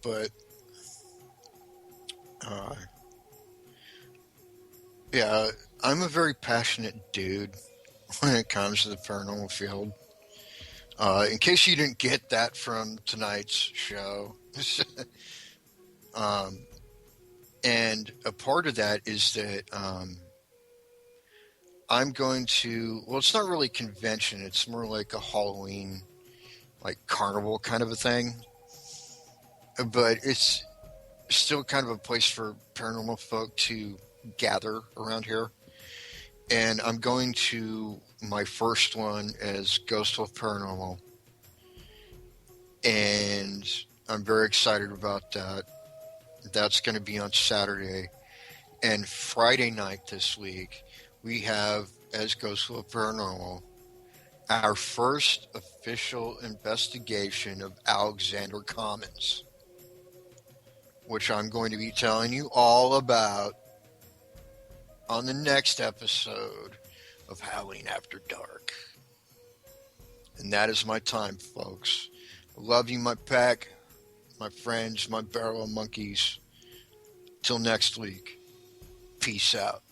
Speaker 1: But, yeah, I'm a very passionate dude when it comes to the paranormal field. In case you didn't get that from tonight's show, and a part of that is that I'm going to, well, it's not really a convention. It's more like a Halloween, like carnival kind of a thing. But it's still kind of a place for paranormal folk to gather around here. And I'm going to my first one as Ghost of Paranormal. And I'm very excited about that. That's going to be on Saturday. And Friday night this week, we have, as Ghost of Paranormal, our first official investigation of Alexander Commons, which I'm going to be telling you all about on the next episode of Howling After Dark. And that is my time, folks. I love you, my pack, my friends, my barrel of monkeys. Till next week, peace out.